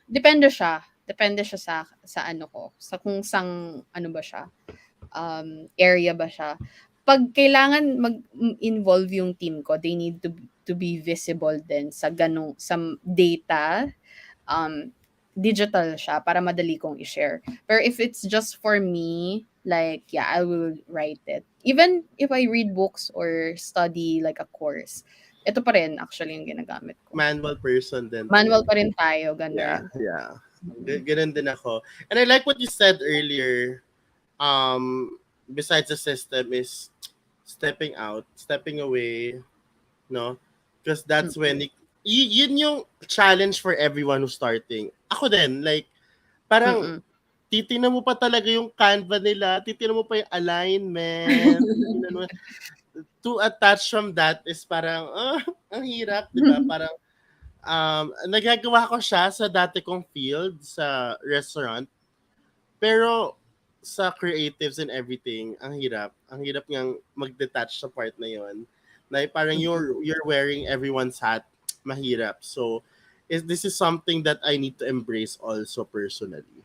Depende siya. Depende siya sa ano ko, sa kung sang ano ba siya, area ba siya. 'Pag kailangan involve yung team ko, they need to be visible din sa ganong sa data, um, digital siya para madali kong i-share. Pero if it's just for me, like, yeah, I will write it. Even if I read books or study like a course, ito pa rin actually yung ginagamit ko. Manual person din Manual talaga. pa rin tayo, Yeah, ganun. yeah. Mm. Ganun din ako. And I like what you said earlier. Besides the system is stepping out, stepping away, no? Because that's when Mm. yun yung challenge for everyone who's starting. Ako din, like, parang Mm. titingnan mo pa talaga yung Canva nila, titingnan mo pa yung alignment, titingnan mo, to attach from that is parang, ang hirap, di ba? Parang, nagagawa ko siya sa dati kong field, sa restaurant, pero sa creatives and everything, ang hirap. Ang hirap ngang mag-detach sa part na yon. Na parang Mm. you're wearing everyone's hat, mahirap. So, this is something that I need to embrace also personally.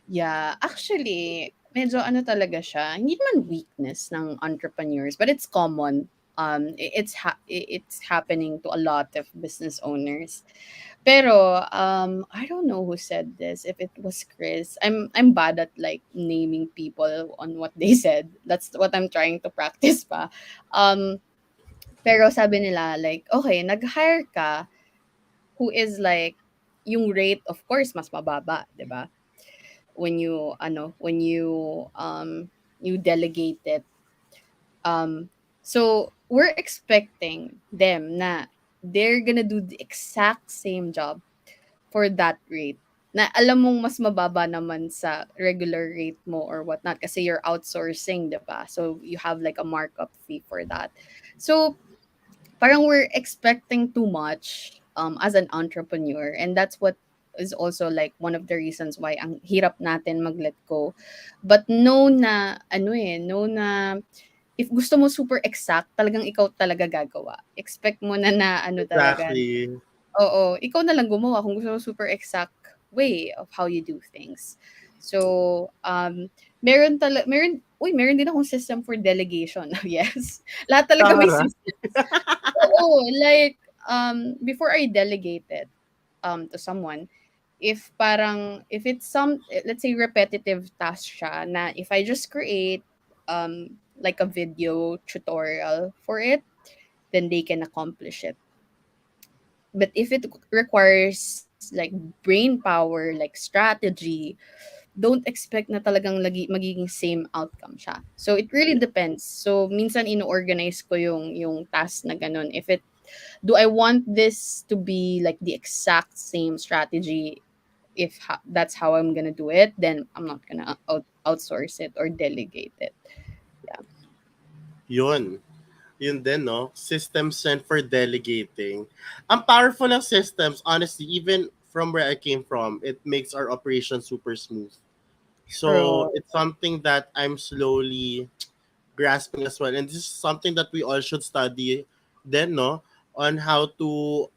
Yeah, actually, medyo ano talaga siya, hindi naman weakness ng entrepreneurs, but it's common. It's happening to a lot of business owners. Pero I don't know who said this. If it was Chris, I'm bad at like naming people on what they said. That's what I'm trying to practice pa. Um, pero sabi nila like, okay, nag-hire ka who is like yung rate of course mas mababa, 'di ba? When you delegate it. So we're expecting them na they're gonna do the exact same job for that rate na alam mong mas mababa naman sa regular rate mo or whatnot kasi you're outsourcing, 'di ba? So you have like a markup fee for that. So parang we're expecting too much as an entrepreneur, and that's what is also like one of the reasons why ang hirap natin mag-let go. But know na if gusto mo super exact, talagang ikaw talaga gagawa. Expect mo na ano talaga. Exactly. Oo, ikaw na lang gumawa kung gusto mo super exact way of how you do things. So, meron din akong system for delegation. Yes. Lahat talaga may Tara. systems. Oo, like, before I delegate it, to someone, if it's let's say repetitive task siya na if I just create, like a video tutorial for it, then they can accomplish it. But if it requires like brain power, like strategy, don't expect na talagang magiging same outcome siya. So it really depends. So minsan ino-organize ko yung task na ganun. If it do I want this to be like the exact same strategy, if that's how I'm gonna do it, then I'm not gonna outsource it or delegate it. Yeah. Yun. Yun din, no? Systems and for delegating. Ang powerful ng systems, honestly, even from where I came from, it makes our operation super smooth. So True. it's something that I'm slowly grasping as well. And this is something that we all should study then, no? On how to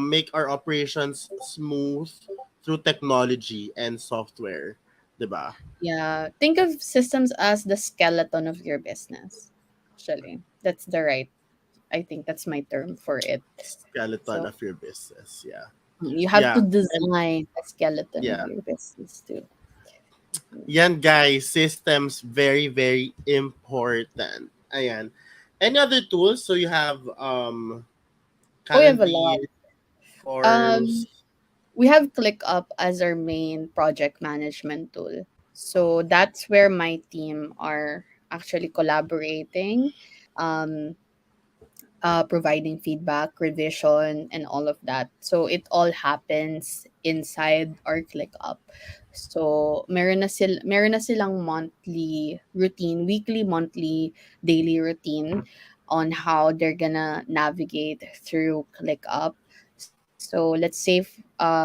make our operations smooth through technology and software. Diba? Yeah. Think of systems as the skeleton of your business. Actually, that's the right. I think that's my term for it. Skeleton So of your business. Yeah. you have to Yeah. And design a skeleton of yeah. your business too. Yan guys, systems very very important. Ayan. Any other tools? So you have Oh, we have a lot. Calendly, Um, Forms. we have ClickUp as our main project management tool. So that's where my team are actually collaborating, um, providing feedback, revision, and all of that. So it all happens inside our ClickUp. So meron na silang monthly routine, weekly, monthly, daily routine on how they're gonna navigate through ClickUp. So let's say,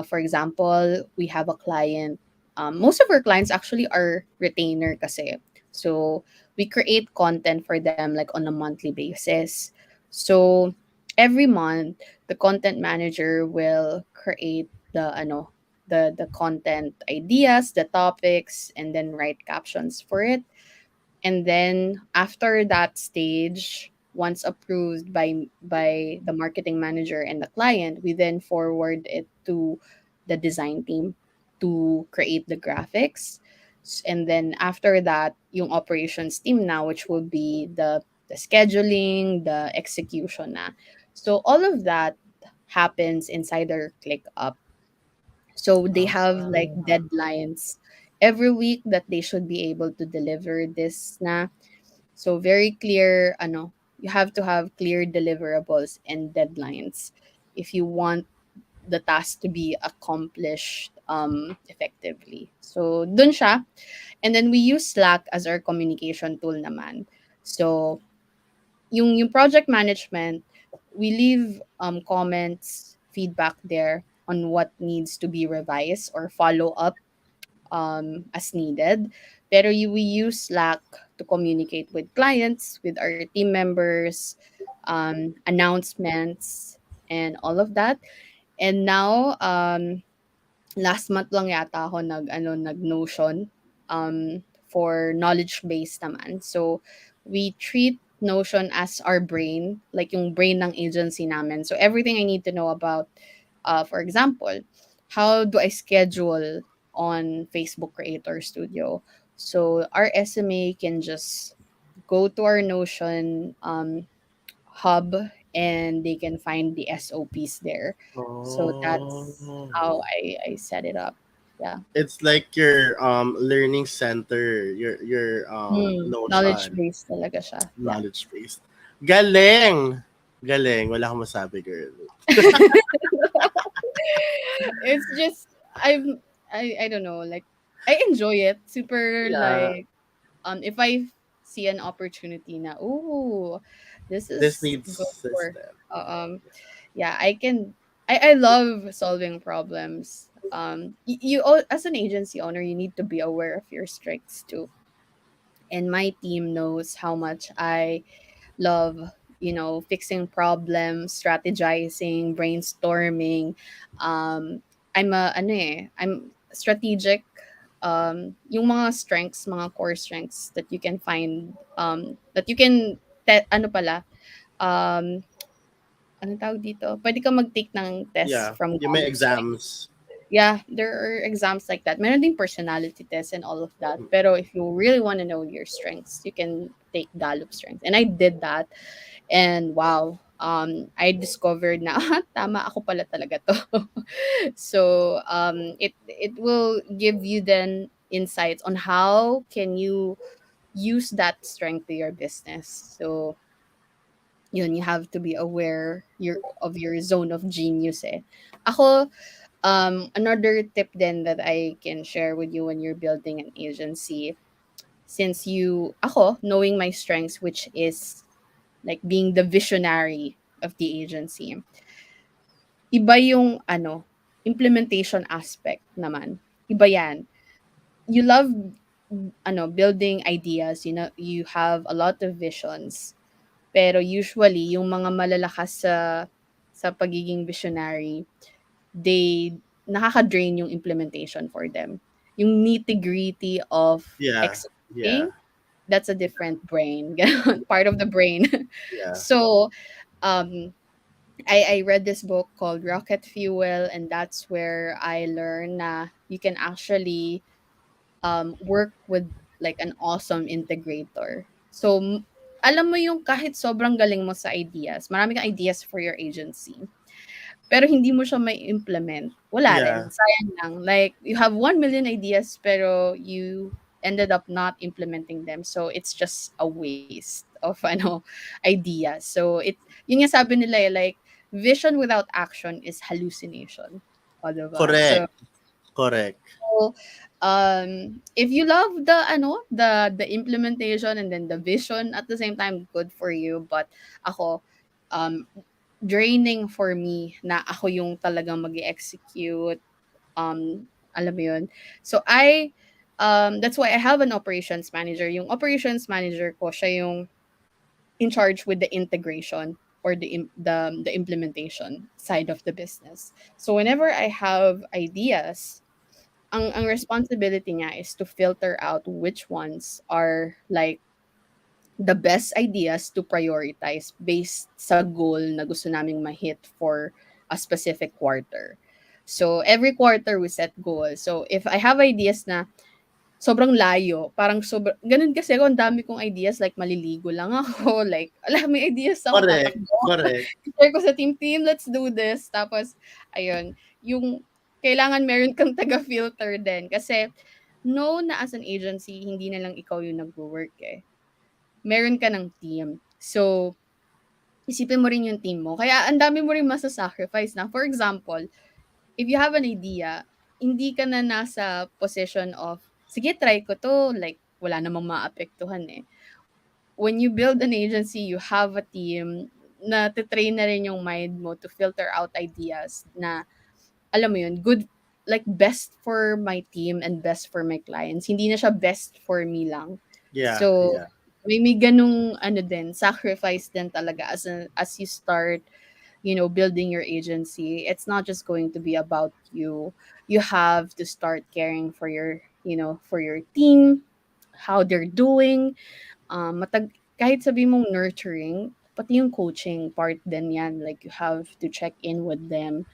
for example, we have a client. Most of our clients actually are retainer kasi. So we create content for them like on a monthly basis. So every month the content manager will create the content ideas, the topics, and then write captions for it. And then after that stage, once approved by the marketing manager and the client, we then forward it to the design team to create the graphics. And then after that, yung operations team now, which will be the scheduling, the execution na. So all of that happens inside their ClickUp. So they have like Ah, deadlines every week that they should be able to deliver this na. So very clear, you have to have clear deliverables and deadlines if you want the task to be accomplished effectively. So dun siya. And then we use Slack as our communication tool naman. So yung project management, we leave comments, feedback there on what needs to be revised or follow up as needed. Pero we use Slack to communicate with clients, with our team members, announcements, and all of that. And now, last month lang yata ako nag Notion for knowledge base naman. So we treat Notion as our brain, like yung brain ng agency namin. So everything I need to know about, for example, how do I schedule on Facebook Creator Studio? So our SMA can just go to our Notion hub, and they can find the SOPs there. So that's how oh. I set it up. Yeah. It's like your learning center, your Knowledge Notion, base talaga siya. Yeah. knowledge base. Galing. Galing. Wala akong masabi, girl. It's just I don't know, like I enjoy it. Super Yeah. like if I see an opportunity na, oh, this This is needs good for system. yeah, I love solving problems. As an agency owner, you need to be aware of your strengths too. And my team knows how much I love, fixing problems, strategizing, brainstorming. Um, I'm strategic. Yung mga strengths, mga core strengths that you can find, that you can, ano pala, um, anong tawag dito? Pwede ka mag-take ng test Yeah. from You may Gallup Strengths. exams. Yeah, there are exams like that. Meron ding personality tests and all of that. Pero if you really want to know your strengths, you can take Gallup Strengths. And I did that. And wow, I discovered na tama ako pala talaga to. So it will give you then insights on how can you use that strength to your business. So yun, you have to be aware of your zone of genius eh. Ako, another tip then that I can share with you when you're building an agency, since ako, knowing my strengths, which is like being the visionary of the agency, iba yung implementation aspect naman. Iba yan. You love building ideas, you have a lot of visions. Pero usually yung mga malalakas sa pagiging visionary, they nakaka-drain yung implementation for them. Yung nitty-gritty of Yeah. Yeah. executing, that's a different brain, ganon, part of the brain. Yeah. So, um, I read this book called Rocket Fuel, and that's where I learned na you can actually work with like an awesome integrator. So, alam mo yung kahit sobrang galing mo sa ideas, marami kang ideas for your agency, pero hindi mo siya may implement, wala Yeah. rin, sayang lang. Like, you have 1 million ideas, pero you ended up not implementing them. So, it's just a waste of ideas. So, yun nga sabi nila eh, like, vision without action is hallucination. O, diba? So, Correct. Correct. so, if you love the implementation and then the vision at the same time, good for you. But ako, um, draining for me na ako yung talagang mag-execute. Alam mo yun. So that's why I have an operations manager. Yung operations manager ko, siya yung in charge with the integration. or the implementation side of the business. So whenever I have ideas, ang responsibility niya is to filter out which ones are like the best ideas to prioritize based sa goal na gusto naming ma-hit for a specific quarter. So every quarter we set goals. So if I have ideas na sobrang layo, parang ganun kasi ako, ang dami kong ideas, like maliligo lang ako, like, ala, may ideas ako, Correct, tatakbo. correct. Share ko sa team, let's do this. Tapos, ayun, yung, kailangan meron kang taga-filter din. Kasi, no na as an agency, hindi na lang ikaw yung nag-work eh. Meron ka ng team. So, isipin mo rin yung team mo. Kaya, ang dami mo rin masa-sacrifice na. For example, if you have an idea, hindi ka na nasa position of, sige, try ko to. Like, wala namang maapektuhan eh. When you build an agency, you have a team na titrain na rin yung mind mo to filter out ideas na, alam mo yun, good, like best for my team and best for my clients. Hindi na siya best for me lang. Yeah, So, yeah. may ganung ano din, sacrifice din talaga as you start, building your agency. It's not just going to be about you. You have to start caring for for your team, how they're doing. Kahit sabi mong nurturing, pati yung coaching part din yan. Like, you have to check in with them.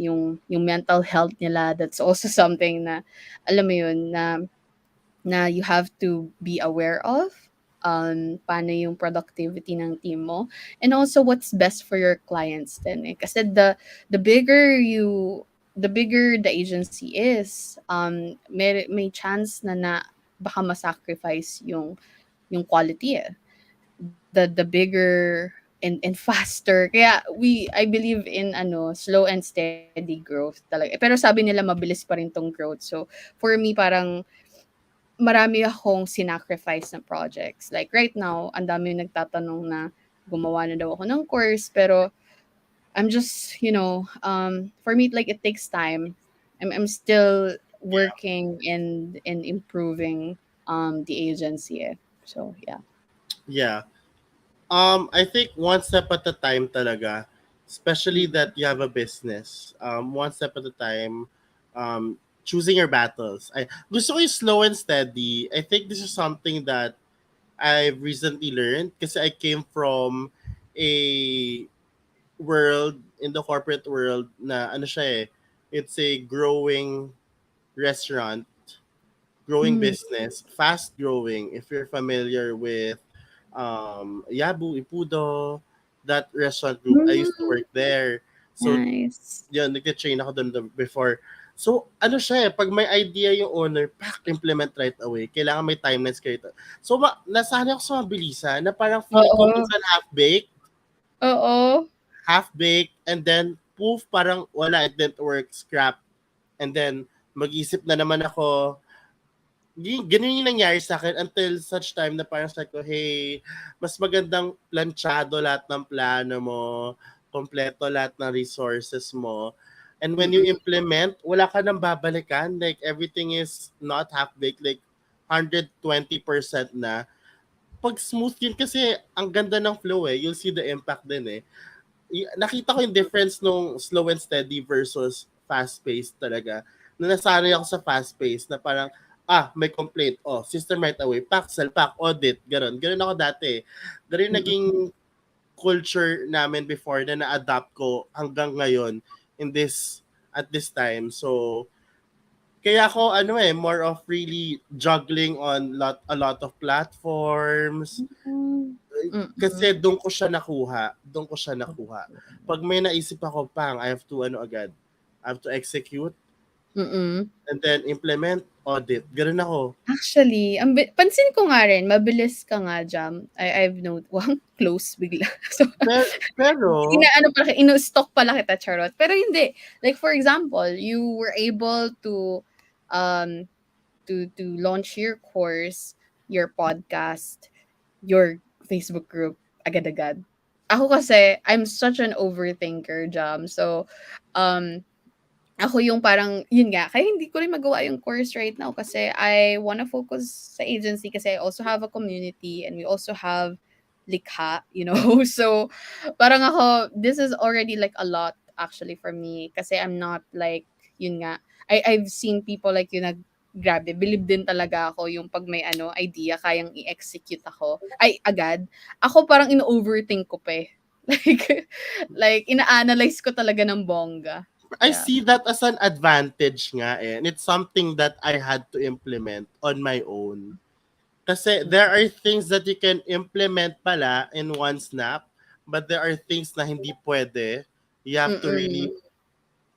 Yung mental health nila, that's also something na, alam mo yun, na you have to be aware of, paano yung productivity ng team mo, and also what's best for your clients din eh. Kasi the bigger the bigger the agency is, may chance na baka masacrifice yung quality eh. The bigger and faster. Kaya I believe in slow and steady growth talaga. Pero sabi nila mabilis pa rin tong growth. So for me parang marami akong sinacrifice na projects. Like right now, ang dami yung nagtatanong na gumawa na daw ako ng course, pero I'm just, for me, like it takes time. I'm still working and improving the agency. Eh. So yeah. Yeah. I think one step at a time talaga, especially Mm-hmm. that you have a business. One step at a time, choosing your battles. Gusto ko yung slow and steady. I think this is something that I've recently learned kasi I came from a world, in the corporate world, na ano siya eh, it's a growing restaurant, growing Mm-hmm. business, fast growing. If you're familiar with Yabu, Ipudo, that restaurant group, I used to work there. So, Nice. yun, nag-train ako doon before. So, ano siya eh, pag may idea yung owner, implement right away. Kailangan may timelines kayo. So, nasanay ako sa mabilisan na parang feeling ko Oo. minsan half-baked, Oo. and then, poof, parang wala, it didn't work, scrap. And then, mag-isip na naman ako, ganun yung nangyari sa akin until such time na parang sabi ko, hey, mas magandang planchado lahat ng plano mo, kompleto lahat ng resources mo. And when you Mm-mm. implement, wala ka nang babalikan. Like, everything is not half-baked. Like, 120% na. Pag smooth yun kasi, ang ganda ng flow eh. You'll see the impact din eh. Nakita ko yung difference nung slow and steady versus fast-paced talaga. Na nasanay ako sa fast-paced na parang, may complaint. Oh, system right away. Pack, pack, audit. Ganon. Ganon ako dati. Ganon yung naging Mm-mm. culture namin before na na-adapt ko hanggang ngayon at this time. So, kaya ako more of really juggling on a lot of platforms, Mm-mm. kasi doon ko siya nakuha. Pag may naisip ako, I have to agad. I have to execute Mm-mm. and then implement, audit. Ganun ako. Actually, pansin ko nga rin, mabilis ka nga jam. I've noted, wow, close bigla. So, Pero ino-stock pala kita, charot. Pero hindi. Like, for example, you were able um, to launch your course, your podcast, your Facebook group, agad-agad. Ako kasi, I'm such an overthinker, jam. So, um, ako yung parang, yun nga, kaya hindi ko rin magawa yung course right now kasi I wanna focus sa agency kasi I also have a community and we also have likha, you know. So parang ako, this is already like a lot actually for me kasi I'm not like, yun nga, I've seen people like yun na grabe, believe din talaga ako yung pag may ano, idea, kayang i-execute ako. Ay, agad. Ako parang ino-overthink ko pa eh. Like, like, ina-analyze ko talaga ng bongga. I Yeah. see that as an advantage nga eh. And it's something that I had to implement on my own. Kasi there are things that you can implement pala in one snap, but there are things na hindi pwede. You have to Mm-mm. really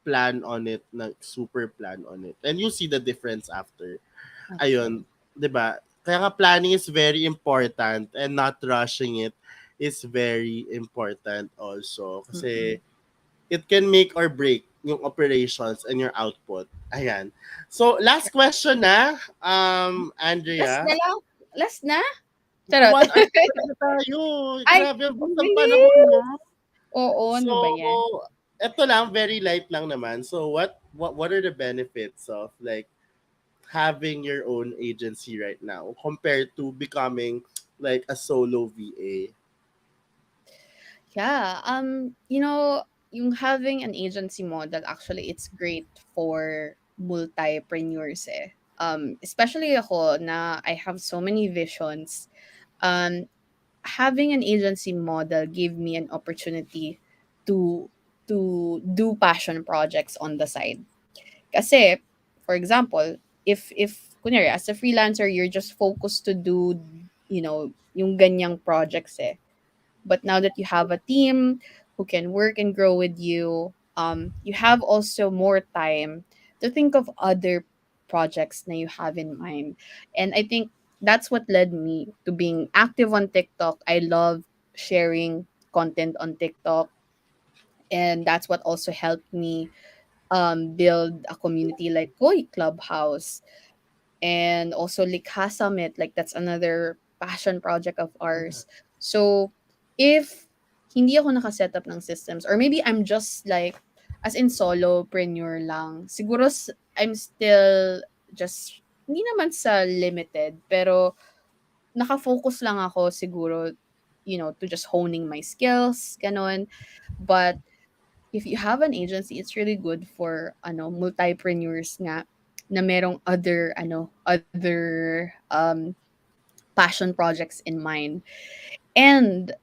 plan on it, na super plan on it. And you see the difference after. Ayun, Actually. 'di ba? Kaya nga planning is very important and not rushing it is very important also Mm-mm. kasi it can make or break yung operations and your output. Ayan. So, last question na, Last Andrea. na lang? Last na? Charot. 1 hour na talaga tayo. Ay, Grabe, ang ang bilis ng panahon, bilis! no? Oo, So, ano ba yan? eto lang, very light lang naman. So, what are the benefits of like having your own agency right now compared to becoming like a solo VA? Yeah, you know, yung having an agency model, actually, it's great for multipreneurs eh. Especially ako na I have so many visions. Um, Having an agency model gave me an opportunity to do passion projects on the side. Kasi, for example, if kunyari, as a freelancer, you're just focused to do, you know, yung ganyang projects eh. But now that you have a team who can work and grow with you, you have also more time to think of other projects that you have in mind. And I think that's what led me to being active on TikTok. I love sharing content on TikTok. And that's what also helped me build a community like Koi Clubhouse and also Likha Summit. Like that's another passion project of Yeah. ours. So if hindi ako nakaset up ng systems or maybe I'm just like as in solopreneur lang, siguro I'm still just hindi naman sa limited pero nakafocus lang ako siguro, you know, to just honing my skills, ganon. But if you have an agency, it's really good for ano multipreneurs nga na merong other passion projects in mind. And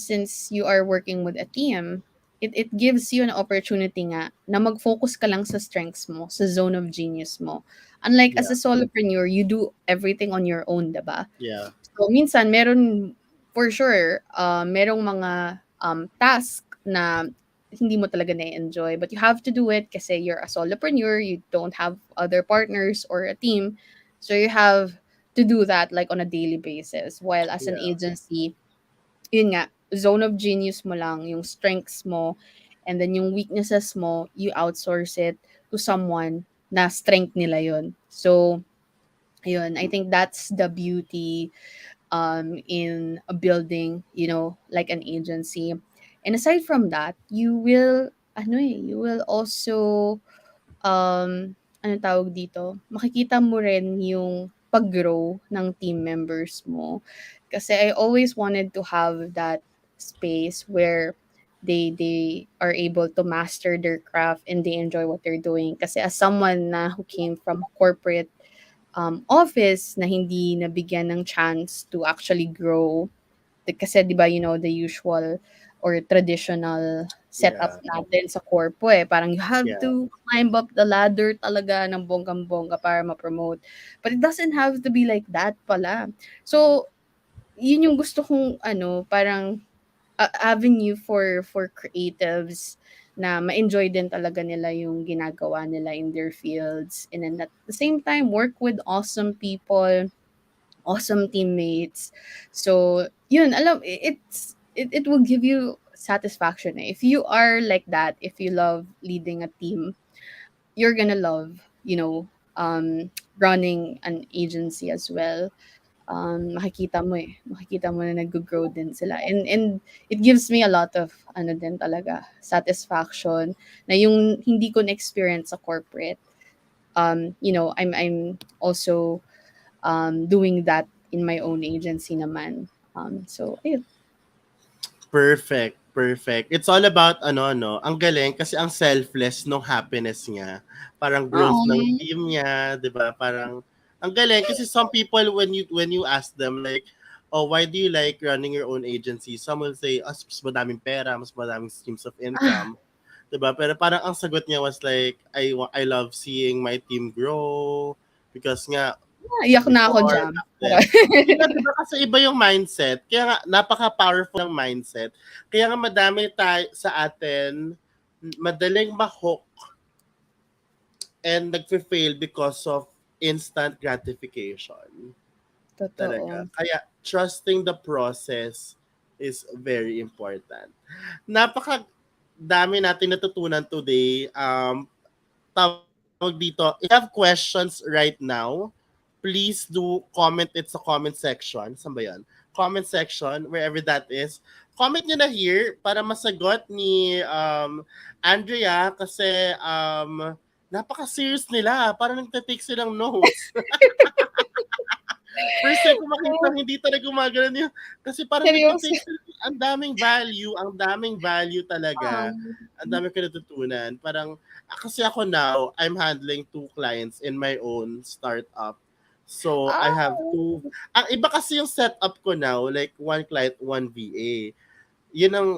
since you are working with a team, it gives you an opportunity nga na mag-focus ka lang sa strengths mo, sa zone of genius mo. Unlike as Yeah. a solopreneur, you do everything on your own, 'di ba? Yeah. So, minsan meron for sure, merong mga, task na hindi mo talaga na-e-enjoy, but you have to do it kasi you're a solopreneur, you don't have other partners or a team. So, you have to do that, like, on a daily basis. While as an Yeah. agency, yun nga, zone of genius mo lang, yung strengths mo, and then yung weaknesses mo, you outsource it to someone na strength nila yun. So, yun, I think that's the beauty in a building, you know, like an agency. And aside from that, you will also, ano tawag dito, makikita mo rin yung pag-grow ng team members mo. Kasi I always wanted to have that space where they are able to master their craft and they enjoy what they're doing. Kasi as someone na who came from corporate office na hindi nabigyan ng chance to actually grow. Kasi 'di ba, you know, the usual or traditional setup Yeah. natin sa corpo eh. Parang you have Yeah. to climb up the ladder talaga ng bonggang-bongga para ma-promote. But it doesn't have to be like that pala. So, yun yung gusto kong ano, parang avenue for creatives na ma-enjoy din talaga nila yung ginagawa nila in their fields, and then at the same time work with awesome people, awesome teammates. So yun, it will give you satisfaction eh. If you are like that, if you love leading a team, you're gonna love, you know, running an agency as well. Makikita mo na nag-grow din sila, and it gives me a lot of ano din talaga, satisfaction na yung hindi ko na-experience sa corporate. You know, I'm also doing that in my own agency naman. So ayun. Perfect, perfect. It's all about ano no, ang galing kasi ang selfless nung happiness niya. Parang growth ng Oo. team niya, 'di ba? Parang ang galing kasi some people when you ask them like, "Oh, why do you like running your own agency?" Some will say, "Ah, mas madaming pera, mas madaming streams of income." 'Di ba? Pero parang ang sagot niya was like, I love seeing my team grow because nga Iyak na ako before, diyan. back then. Di ba, di ba kasi iba yung mindset. Kaya nga, napaka-powerful ng mindset. Kaya nga madami tayo sa atin, madaling ma-hook and nagfe-fail because of instant gratification. Talaga. Totoo. Kaya trusting the process is very important. Napaka dami natin natutunan today. Tawag dito, if you have questions right now, please do comment it sa comment section. Saan ba yan? Comment section, wherever that is. Comment nyo na here para masagot ni Andrea kasi napaka-serious nila. Parang nagtatake silang notes. First time ko makita hindi talaga gumagano yun. Kasi parang Seryoso. nagtitake sila. Ang daming value talaga. Ang dami ko natutunan. Parang, kasi ako now, I'm handling 2 clients in my own startup. So, I Ah, have two. Ang iba kasi yung setup ko now, like 1 client, 1 VA. Yun ang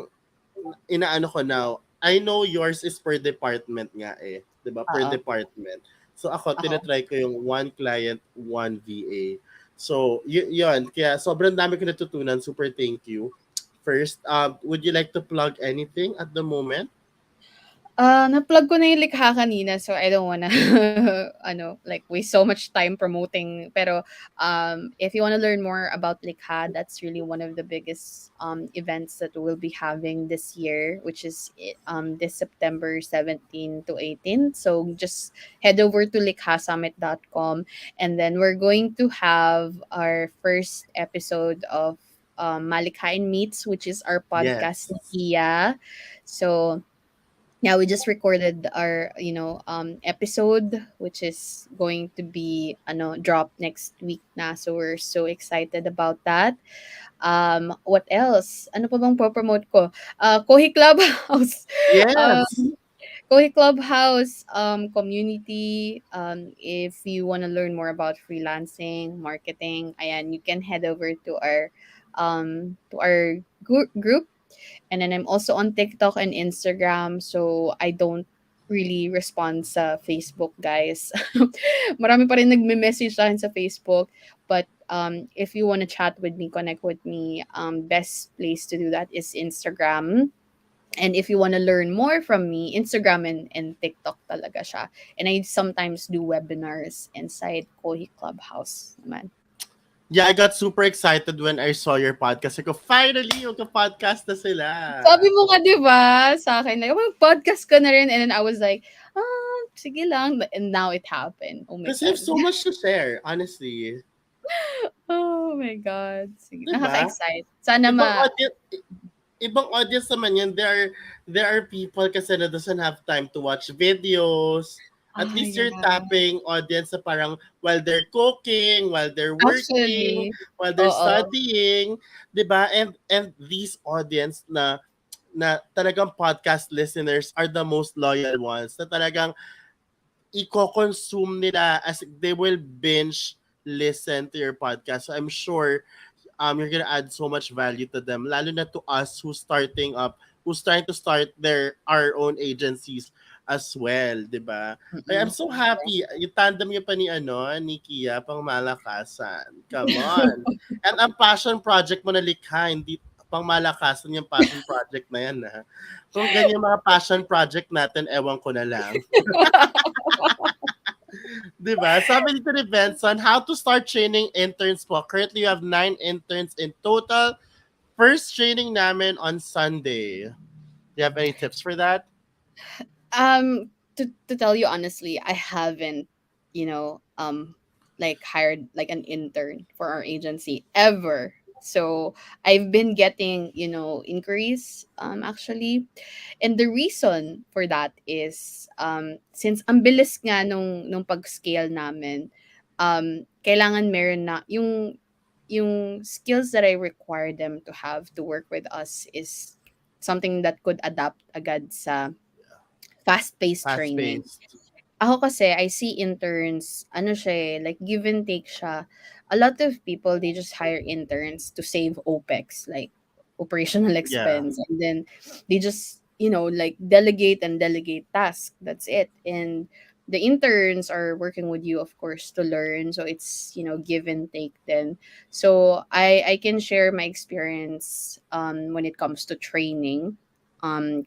inaano ko now. I know yours is per department nga eh. 'Di ba? Per oo. department. So ako, Oo. tinatry ko yung 1 client, 1 VA. So, yun. Kaya sobrang dami ko natutunan. Super thank you. First, would you like to plug anything at the moment? Na-plug ko na yung likha kanina, so I don't wanna ano, like waste so much time promoting. Pero if you wanna learn more about likha, that's really one of the biggest events that we'll be having this year, which is this September 17 to 18. So just head over to likhasummit.com, and then we're going to have our first episode of Malikain Meets, which is our podcast Yes. ni Kia. So yeah, we just recorded our episode, which is going to be drop next week na, so we're so excited about that. What else, ano pa bang promote ko? Kohi Clubhouse. Yes. um Kohi Clubhouse community. If you want to learn more about freelancing, marketing, ayan, you can head over to our group. And then I'm also on TikTok and Instagram. So I don't really respond sa Facebook, guys. Marami pa rin nagme-message sa akin sa Facebook. But if you want to chat with me, connect with me, best place to do that is Instagram. And if you want to learn more from me, Instagram and TikTok talaga siya. And I sometimes do webinars inside Kohi Clubhouse naman. Yeah, I got super excited when I saw your podcast. Ako, finally, magka-podcast na sila. Sabi mo nga 'di ba sa akin like, "Mag-podcast ka na rin," and then I was like, sige lang." And now it happened. Oh my Because you have God. so much to share, honestly. Oh my God. Sige, 'Di ba? nakaka-excite. Sana Ibang ma audience, ibang audience naman yun. There are people kasi na doesn't have time to watch videos. At least you're yeah. tapping audience na parang while they're cooking, while they're working, Actually, while they're oo. studying, 'di ba? And these audience na talagang podcast listeners are the most loyal ones na talagang i-consume nila as they will binge listen to your podcast. So I'm sure you're gonna add so much value to them, lalo na to us who's trying to start our own agencies as well, di ba? Kaya I'm Mm. so happy. Yung tandem niyo pa ni Kia, pang malakasan. Come on. And ang passion project mo na likha, hindi pang malakasan yung passion project na yan, ha? Kung ganyan mga passion project natin, ewan ko na lang. Diba? Sabi dito ni Benson, how to start training interns po. Currently, you have 9 interns in total. First training namin on Sunday. Do you have any tips for that? To tell you honestly, I haven't, like hired like an intern for our agency ever. So I've been getting, inquiries actually. And the reason for that is since ang bilis nga nung pag-scale namin, kailangan meron na yung yung skills that I require them to have to work with us is something that could adapt agad sa fast-paced Fast training. paced. Ako kasi, I see interns, ano siya eh, like give and take siya. A lot of people, they just hire interns to save OPEX, like operational Yeah. expense. And then they just, like delegate and delegate tasks. That's it. And the interns are working with you, of course, to learn. So it's, give and take then. So I can share my experience when it comes to training.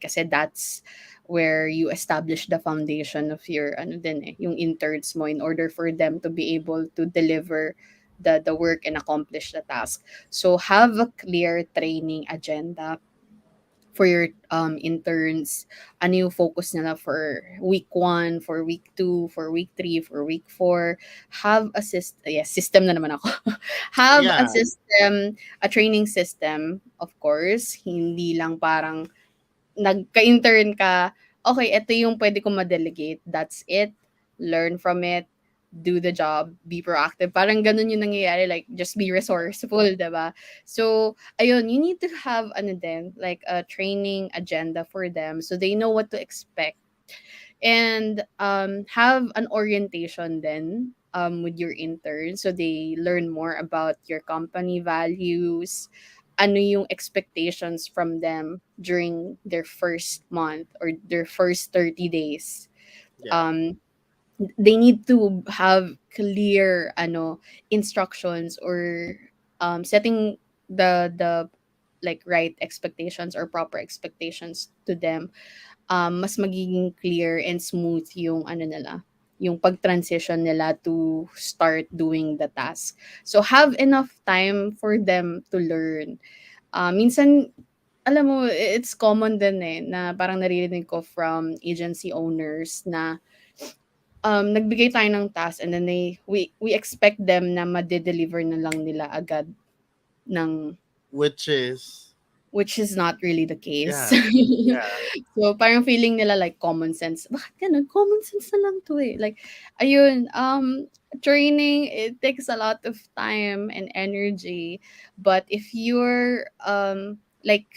Kasi that's where you establish the foundation of your ano din eh, yung interns mo in order for them to be able to deliver the work and accomplish the task. So have a clear training agenda for your interns. Ano yung focus nila for week 1, for week 2, for week 3, for week 4. Have a system na naman ako. Have a Yeah. system, a training system, of course. Hindi lang parang nagka-intern ka, okay, ito yung pwede kong ma-delegate. That's it. Learn from it. Do the job. Be proactive. Parang ganun yung nangyayari. Like, just be resourceful, diba? So, ayun, you need to have, ano din, like a training agenda for them so they know what to expect. And have an orientation then with your interns so they learn more about your company values, ano yung expectations from them during their first month or their first 30 days. Yeah. Um, they need to have clear instructions or setting the like right expectations or proper expectations to them, mas magiging clear and smooth yung ano nila, yung pag-transition nila to start doing the task. So have enough time for them to learn. Minsan, alam mo, it's common din eh, na parang naririnig ko from agency owners na nagbigay tayo ng task and then we expect them na ma-deliver na lang nila agad ng Which is, which is not really the case. yeah. Yeah. So, parang feeling nila like common sense. Bakit ganun? Common sense na lang to eh. Like, ayun, training, it takes a lot of time and energy. But if you're, like,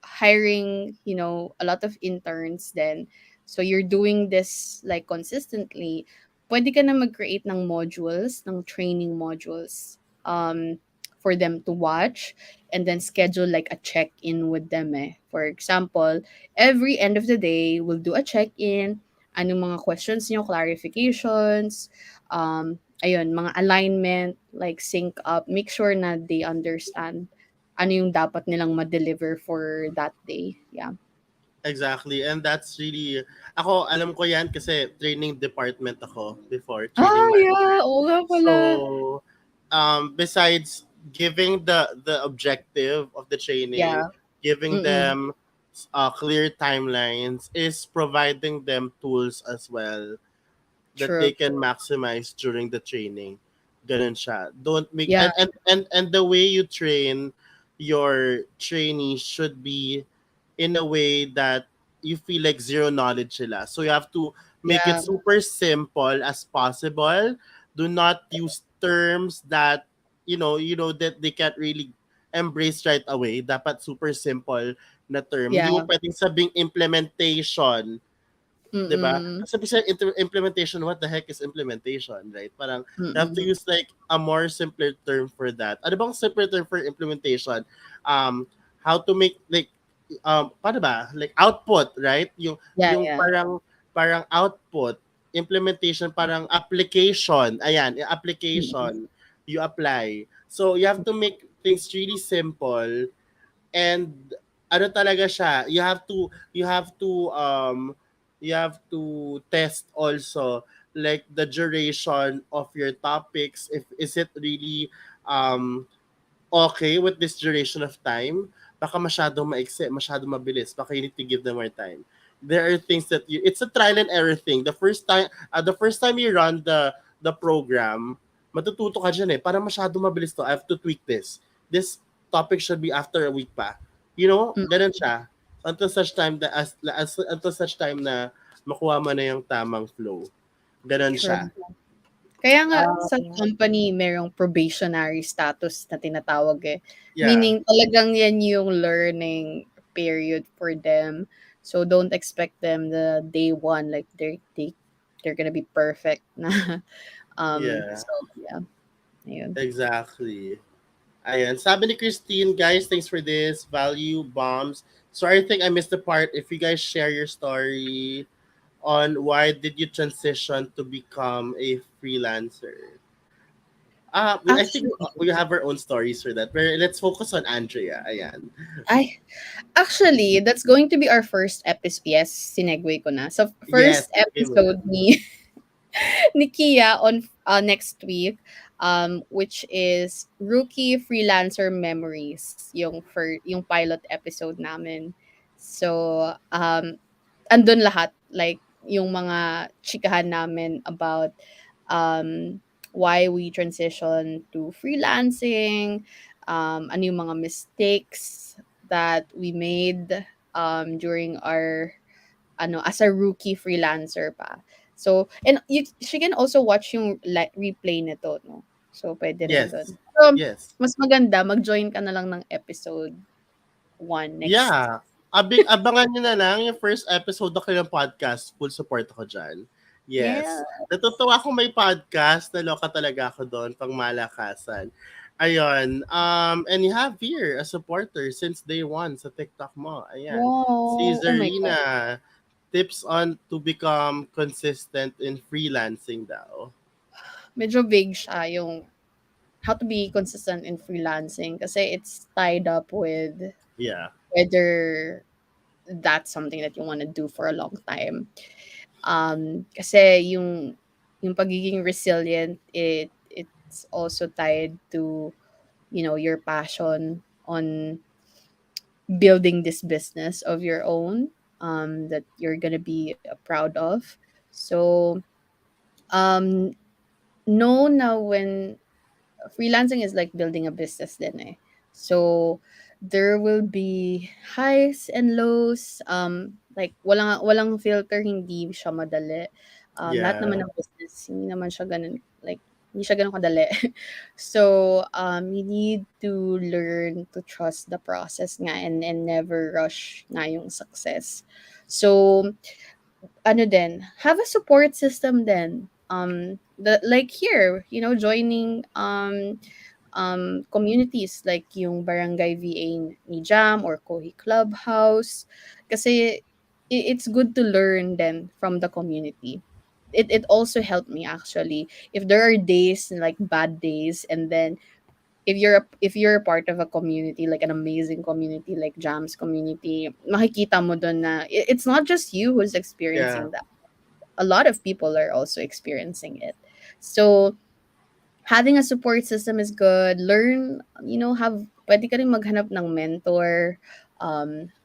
hiring, a lot of interns then, so you're doing this, like, consistently, pwede ka na mag-create ng modules, ng training modules, for them to watch and then schedule like a check-in with them eh. For example, every end of the day, we'll do a check-in, anong mga questions niyo, clarifications, ayun, mga alignment, like sync up, make sure na they understand ano yung dapat nilang ma-deliver for that day. Yeah. Exactly. And that's really, ako, alam ko yan kasi training department ako before, Ah, training manager. yeah. Oo nga pala. So, besides giving the objective of the training, Yeah. giving Mm-mm. them clear timelines, is providing them tools as well that they True. can maximize during the training. Ganun siya. Don't make, Yeah. and the way you train your trainees should be in a way that you feel like zero knowledge sila. So you have to make it Yeah. super simple as possible. Do not use terms that that they can't really embrace right away. Dapat super simple na term. Hindi mo Yeah. pwedeng sabing implementation, 'di ba? Mm-mm. Kasi sa implementation, what the heck is implementation, right? Parang you have to Mm-mm. use like a more simpler term for that. Ano bang simpler term for implementation? How to make like paano ba? Like output, right? Yeah, Yung yeah. parang output, implementation parang application. Ayan, yung Mm-mm. application you apply. So you have to make things really simple, and ano talaga siya, you have to test also like the duration of your topics, if is it really um okay with this duration of time. Baka masyadong maiksi, masyadong mabilis, baka you need to give them more time. There are things that it's a trial and error thing. The first time you run the program, matututo ka dyan eh, parang masyadong mabilis to, I have to tweak this topic should be after a week pa, Mm. ganun siya, until such time that until such time na makuha mo na yung tamang flow, ganun True. siya. Kaya nga sa Um, company merong probationary status na tinatawag, eh. yeah, Meaning talagang 'yan yung learning period for them. So, don't expect them the day one like they're gonna be perfect na. yeah, So yeah, ayun. exactly. Ayan. Sabi ni Christine, guys, thanks for this. Value bombs. So I think I missed the part. If you guys share your story on why did you transition to become a freelancer? I think Actually, we have our own stories for that. But let's focus on Andrea. Ayan. ay actually, that's going to be our first episode. Yes, sinegue ko na. So, Yes, first sige mo na. episode ni ni Kia on next week, which is Rookie Freelancer Memories, yung pilot episode namin. So, andun lahat, like, yung mga chikahan namin about why we transition to freelancing, ano yung mga mistakes that we made during our as a rookie freelancer pa. So, and she can also watch yung replay nito, no? So, pwede rin Yes. dun. So, Yes. mas maganda, mag-join ka na lang ng episode 1 next. Yeah. Abangan nyo na lang yung first episode ako ng podcast. Full support ako dyan. Yeah. Yes. Natutuwa akong may podcast. Naloka talaga ako doon. Pang malakasan. Ayun. And you have here a supporter since day one sa TikTok mo. Ayan. Si Wow. Oh my God. Zarina. Tips on to become consistent in freelancing daw. Medyo vague siya yung how to be consistent in freelancing kasi it's tied up with Yeah. whether that's something that you want to do for a long time. Kasi yung pagiging resilient, it's also tied to, your passion on building this business of your own, that you're gonna be proud of. So, um, know now when freelancing is like building a business din eh. So there will be highs and lows. Like walang filter, hindi siya madali. Lahat Yeah. naman ng business, hindi naman siya ganun, like hindi siya ganun kadali. So you need to learn to trust the process nga, and never rush nga yung success. So ano din, have a support system then. Like here, joining communities like yung Barangay VA ni Jam or Kohi Clubhouse. Kasi it's good to learn then from the community. It also helped me actually. If there are days like bad days, and then if you're a part of a community, like an amazing community like Jam's community, makikita mo dun na it's not just you who's Yeah. experiencing that. A lot of people are also experiencing it. So having a support system is good. Learn, pwede ka rin maghanap ng mentor,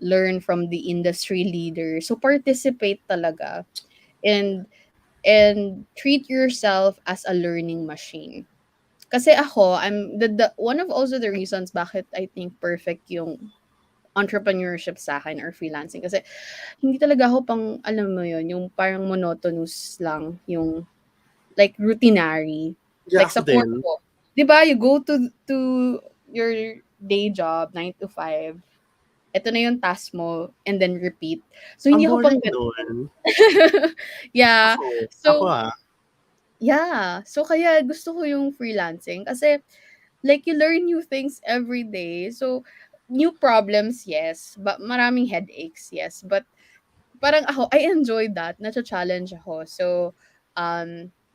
learn from the industry leader. So participate talaga, and treat yourself as a learning machine. Kasi ako, I'm the one of also the reasons bakit I think perfect yung entrepreneurship sa akin or freelancing, kasi hindi talaga ako pang, alam mo yun, yung parang monotonous lang, yung like routinary. Yeah, Like ako sa din. corpo, 'di ba, you go to your day job 9 to 5. Ito na yung task mo and then repeat. So Ang hindi ako pang boring ganun. nun. Yeah. Ako So yeah. So kaya gusto ko yung freelancing kasi like you learn new things every day. So new problems, yes, but maraming headaches, yes. But parang ako, I enjoyed that. Nacha-challenge ako. So,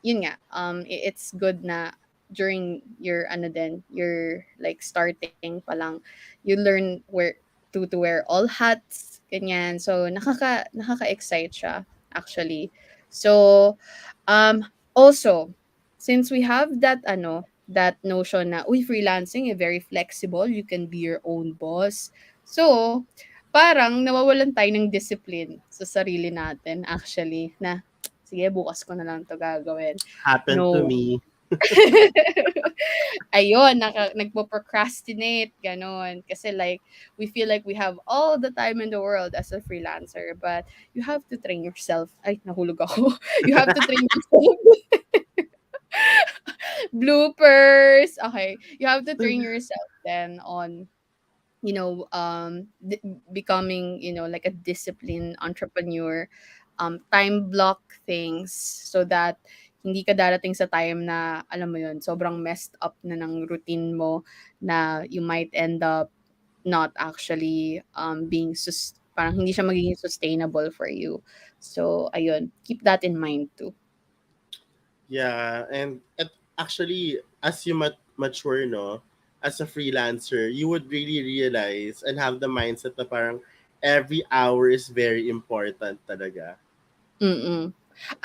yun nga, it's good na during your, ano din, your, like, starting pa lang, you learn to wear all hats, ganyan. So, nakaka-excite siya, actually. So, also, since we have that notion na, uy, freelancing, very flexible, you can be your own boss. So, parang nawawalan tayo ng discipline sa sarili natin actually na, "Sige, bukas ko na lang 'to gagawin." happened to No. me. Ayun, nagpo-procrastinate, gano'n. Kasi like, we feel like we have all the time in the world as a freelancer, but you have to train yourself. Ay, nahulog ako. You have to train yourself Bloopers. Okay, you have to train yourself then on becoming like a disciplined entrepreneur, time block things so that hindi ka darating sa time na alam mo yun sobrang messed up na ng routine mo na you might end up not actually being parang hindi siya magiging sustainable for you. So ayun, keep that in mind too. Yeah, and actually, as you mature, no, as a freelancer, you would really realize and have the mindset na parang every hour is very important talaga. Mm.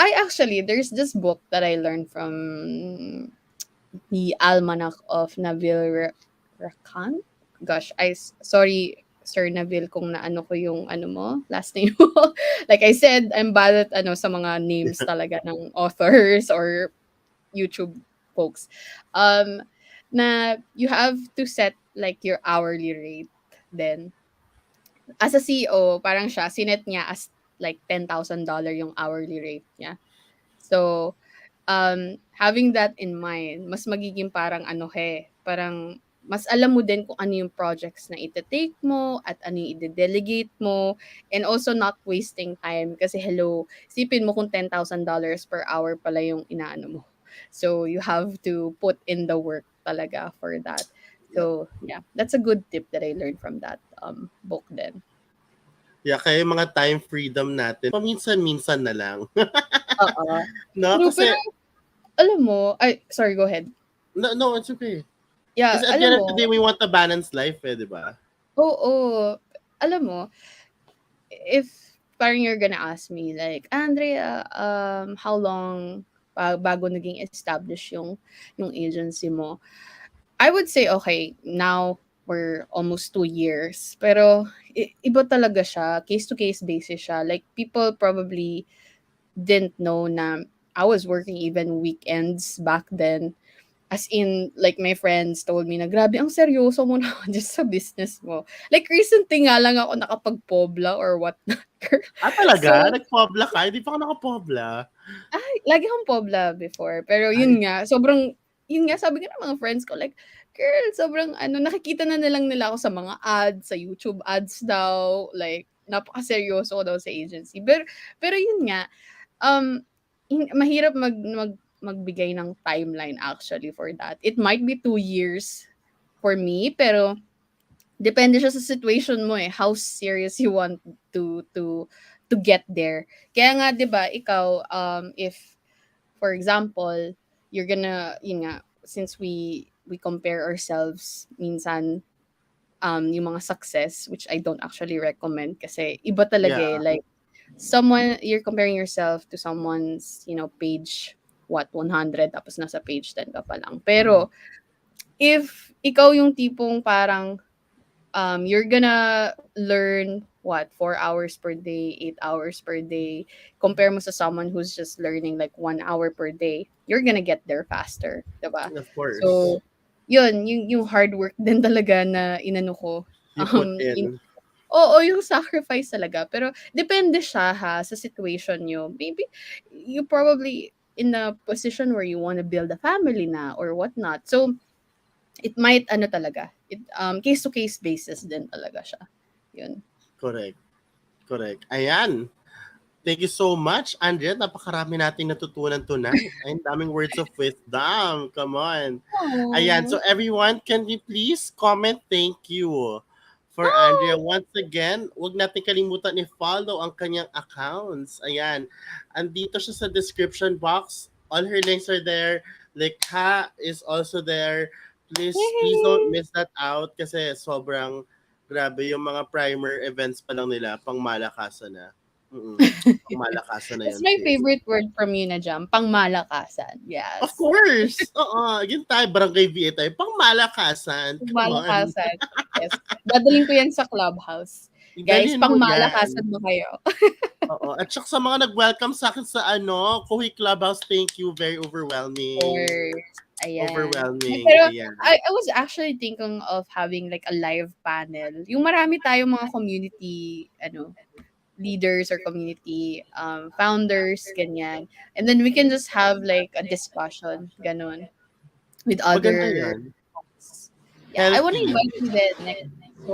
I actually there's this book that I learned from the Almanac of Nabil Rakan. Gosh, sorry Sir Nabil kung naano ko yung ano mo, last name mo. Like I said, I'm bad at sa mga names talaga ng authors or YouTube folks. Um na you have to set like your hourly rate then. As a CEO, parang siya sinet niya as like $10,000 yung hourly rate niya. So, having that in mind, mas magiging parang parang mas alam mo din kung ano yung projects na ite-take mo at ano yung ide-delegate mo and also not wasting time kasi hello, isipin mo kung $10,000 per hour pala yung inaano mo. So, you have to put in the work talaga for that. Yep. So, yeah, that's a good tip that I learned from that book then. Yeah, kaya yung mga time freedom natin, paminsan-minsan na lang. Oo. No, True, pero kasi, alam mo, ay, sorry, go ahead. no, no, it's okay. Yeah, Kasi at the alam end of the mo, day, we want a balanced life, di ba? oo. Alam mo, if parang you're gonna ask me like, Andrea, how long bago naging established yung agency mo? I would say okay, now we're almost 2 years. Pero iba talaga siya, case to case basis siya. Like people probably didn't know na I was working even weekends back then. As in, like, my friends told me na, "Grabe, ang seryoso mo naman diyan sa business mo." Like, recently nga lang ako nakapag-pobla or whatnot, girl. Ah, talaga? So, Nagpobla ka? Hindi pa ako nakapobla. ay, lagi akong pobla before. Pero Ay, yun nga, yun nga, sabi nga ng mga friends ko, like, "Girl, sobrang nakikita na nilang nila ako sa mga ads, sa YouTube ads daw. Like, napakaseryoso ko daw sa agency." Pero yun nga, um, mahirap magbigay ng timeline actually for that. It might be 2 years for me, pero depende siya sa situation mo eh, how serious you want to get there. Kaya nga 'di ba, ikaw if for example, you're gonna yun nga, since we compare ourselves minsan yung mga success which I don't actually recommend kasi iba talaga yeah, eh, like someone you're comparing yourself to someone's page 100 tapos nasa page 10 ka pa lang. mm, Pero if ikaw yung tipong parang you're gonna learn 4 hours per day, 8 hours per day, compare mo sa someone who's just learning like 1 hour per day, you're gonna get there faster, diba? of course. So yun yung hard work din talaga na inano ko You put in. in. Oo, yung sacrifice talaga. Pero depende siya ha, sa situation niyo. Maybe you probably in a position where you wanna build a family na or whatnot. So, it might talaga, case to case basis din talaga siya. Yun. Correct. Correct. Ayan. Thank you so much, Andrea. Napakarami nating natutunan tonight. Ay, ang daming words of wisdom. Come on. Ayan. Oh. So, everyone, can you please comment thank you for Andrea? Oh. Once again, huwag natin kalimutan i-follow ang kanyang accounts. Ayan. Andito siya sa description box. All her links are there. Likha is also there. Please don't Yay! miss that out kasi sobrang grabe yung mga primer events pa lang nila, pang malakasan na. Mm. Pangmalakasan na That's yun, my sis. favorite word from you na jam, pangmalakasan. Of Yes. course! Oo, yun tayo, barangay VA tayo. Pangmalakasan. Come on. Pangmalakasan. Yes. Dadalhin ko yan sa Clubhouse. Guys, Dalhin mo pangmalakasan yan. mo kayo. Oo. At saka sa mga nag-welcome sa akin sa Kohi Clubhouse, thank you. Very overwhelming. Course. Ayan. Overwhelming. Pero Ayan. I was actually thinking of having like a live panel. Yung marami tayong mga community, leaders or community founders, ganyan. And then we can just have like a discussion, ganon. with Maganda other yan. folks. Yeah, I want to Healthy. invite you then next. So,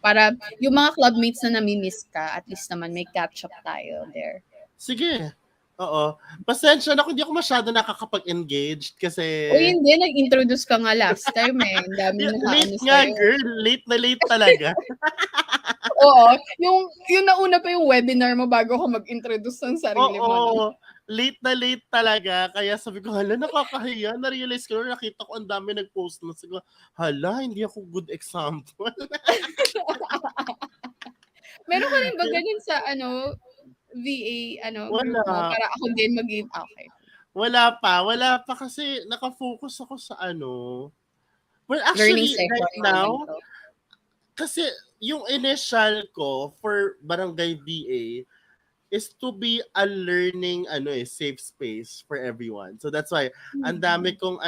para yung mga clubmates na nami-miss ka, at least naman may catch up tayo there. Sige. Oo. Pasensya na kung di ako masyado nakakapag-engage kasi O hindi, nag-introduce ka nga last time eh. Ang daming late nakaano nga sa'yo. girl. Late na late talaga. Oo, yung nauna pa yung webinar mo bago ka mag-introduce ng sarili mo, no? Oo. Late na late talaga. Kaya sabi ko, hala, nakakahiya. Na-realize ko, nakita ko ang dami nag-post na. Sabi ko, hala, hindi ako good example. Meron ka rin ba ganun sa ano, VA group mo Wala. para ako din okay. Wala pa kasi nakafocus ako sa ano. Well, Learning actually, session right more like now, to. kasi yung initial ko for Barangay VA is to be a learning safe space for everyone. So that's why ang dami kong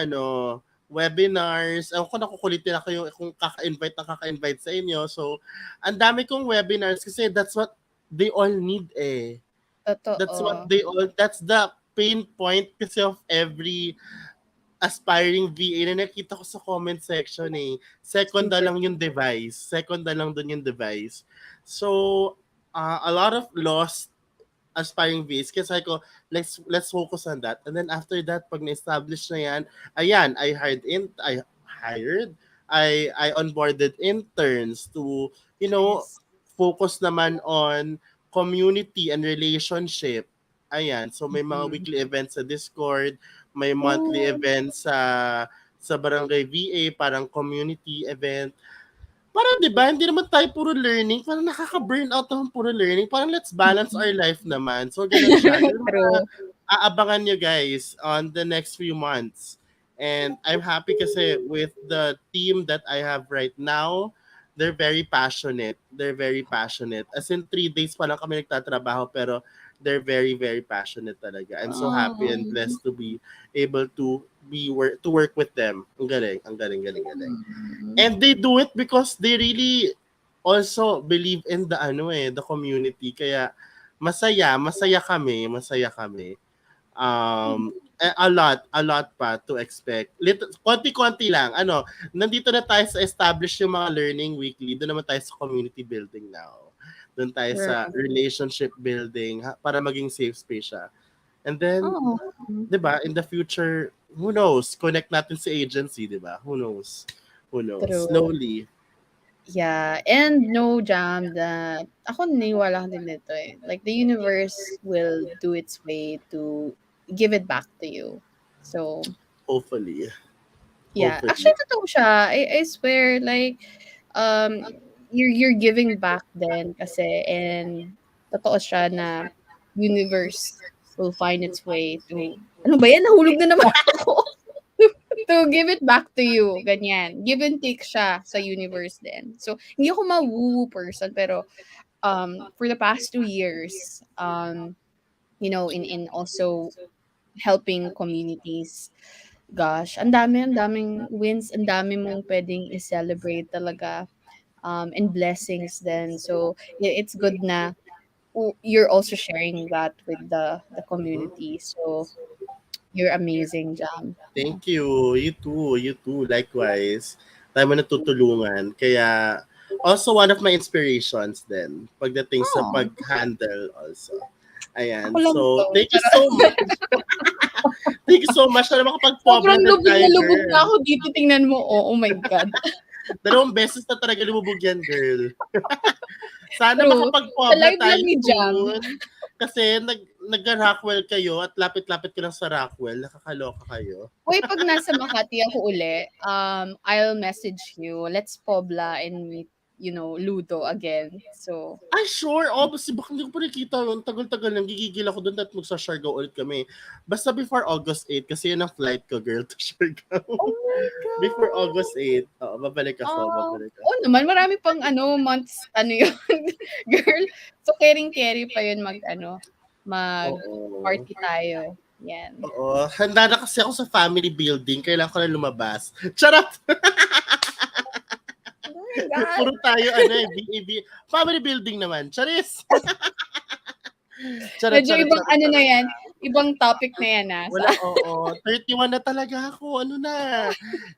webinars. Ako kung nakukulitin ako yung kung kaka-invite sa inyo. So ang dami kong webinars kasi that's what they all need eh. Totoo. That's the pain point kasi of every aspiring VA na nakita ko sa comment section eh. Second na Super. lang yung device. Second na lang dun yung device. So, a lot of lost aspiring VAs. Kaya sabi ko, let's focus on that. And then after that, pag na-establish na yan, ayan, I onboarded interns to, Nice. focus naman on community and relationship. Ayan, so may mga Mhm. weekly events sa Discord, may monthly Oh, events sa Barangay VA, parang community event. Parang 'di ba, hindi naman tayo puro learning, parang nakaka-burnout naman puro learning. Parang let's balance our life naman. So gano'n siya. Gano'n mga true. aabangan nyo guys on the next few months. And I'm happy kasi with the team that I have right now, they're very passionate. They're very passionate. As in 3 days pa lang kami nagtatrabaho pero they're very very passionate talaga. I'm so happy and Um, blessed to be able to work with them. Ang galing, ang galing, galing, galing. And they do it because they really also believe in the community. Kaya masaya kami, masaya kami. A lot pa to expect. Konti-konti lang. Nandito na tayo sa establish yung mga learning weekly. Doon naman tayo sa community building now. Doon tayo sa true. relationship building para maging safe space siya. And then, Oh, 'di ba, in the future, who knows? Connect natin sa agency, 'di ba? Who knows? Who knows? true. Slowly. Yeah, and no jam that ako naniniwala ko din dito eh. Like the universe will do its way to give it back to you. So, Hopefully. yeah. Hopefully. Actually, totoo siya. I swear, like, um, you're giving back then kasi, and totoo siya na universe will find its way to, ano ba yan? Nahulog na naman ako. To give it back to you. Ganyan. Give and take siya sa universe din. So, hindi ako ma-woo person, pero for the past 2 years, in also helping communities, gosh, ang daming wins, ang dami mong pwedeng i-celebrate talaga, and blessings then. So, it's good na you're also sharing that with the Mhm. community. So, you're amazing, Jam. Yeah. Thank you. You too. Likewise. Tayo mo natutulungan. Kaya, also one of my inspirations din pagdating sa Oh, pag-handle also. ako Ayan. lang 'to. So, thank you so much. Thank you so much. Sana makapag-pobre Sobrang na tayo, lubog na girl. ako dito, tingnan mo. Oh my God. 2 beses na talaga lumubog yan, girl. Sana True. Sa makapag-pobre live tayo lang ni Jam. soon. Kasi nag-Rockwell kayo at lapit-lapit ko lang sa Rockwell. Nakakaloka kayo. Uy, 'pag nasa Makati ako uli, I'll message you. Let's pobla and meet, Ludo again. So, Ay, sure. Oh, basta baka hindi ko pa nakita yun. Tagal-tagal lang. Gigigil ako doon at magsa-Siargao ulit kami. Basta before August 8 kasi yun ang flight ko, girl, to Siargao. oh my Before God. August 8. Oo, babalik ako. Babalik Oo ako. naman, marami pang months, yun, girl. So, caring-carry pa yun Oo. mag-party tayo. Yan. Oo. Handa na kasi ako sa family building. Kailangan ko na lumabas. Charot! Oh my God. Puro tayo, family building naman. Charis! Charot, Medyo charot, ibang charot, na charot. yan. Ibang topic na yan, Wala, oo. 31 na talaga ako. Ano na?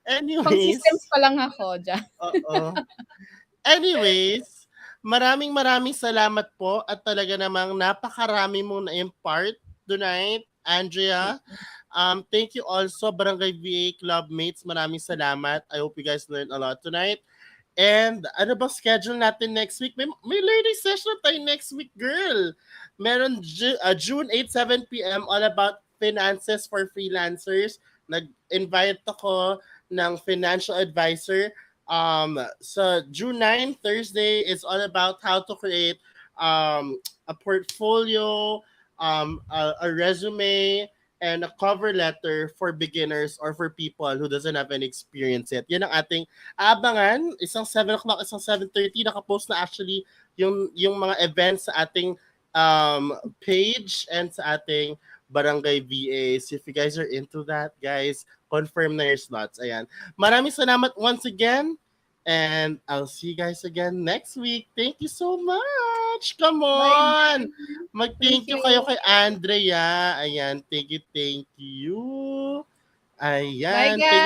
Pang systems Anyways, pa lang ako diyan. oo. Anyways, maraming salamat po at talaga namang napakarami mong na-impart tonight, Andrea. Thank you also, Barangay VA Club mates. Maraming salamat. I hope you guys learned a lot tonight. And ano ba schedule natin next week? May learning session tayo next week, girl. Meron June 8, 7 p.m. all about finances for freelancers. Nag-invite ako ng financial advisor. So June 9, Thursday, is all about how to create a portfolio, a resume, and a cover letter for beginners or for people who doesn't have any experience yet. Yan ang ating abangan. Isang 7 o'clock, isang 7:30. Nakapost na actually yung mga events sa ating page and sa ating Barangay VAs. If you guys are into that, guys, confirm na your slots. Ayan. Maraming salamat once again. And I'll see you guys again next week. Thank you so much. Come Bye on. guys. Thank Mag-thank you kayo you. kay Andrea. Ayan. Thank you. Bye Ayan. Thank you. guys.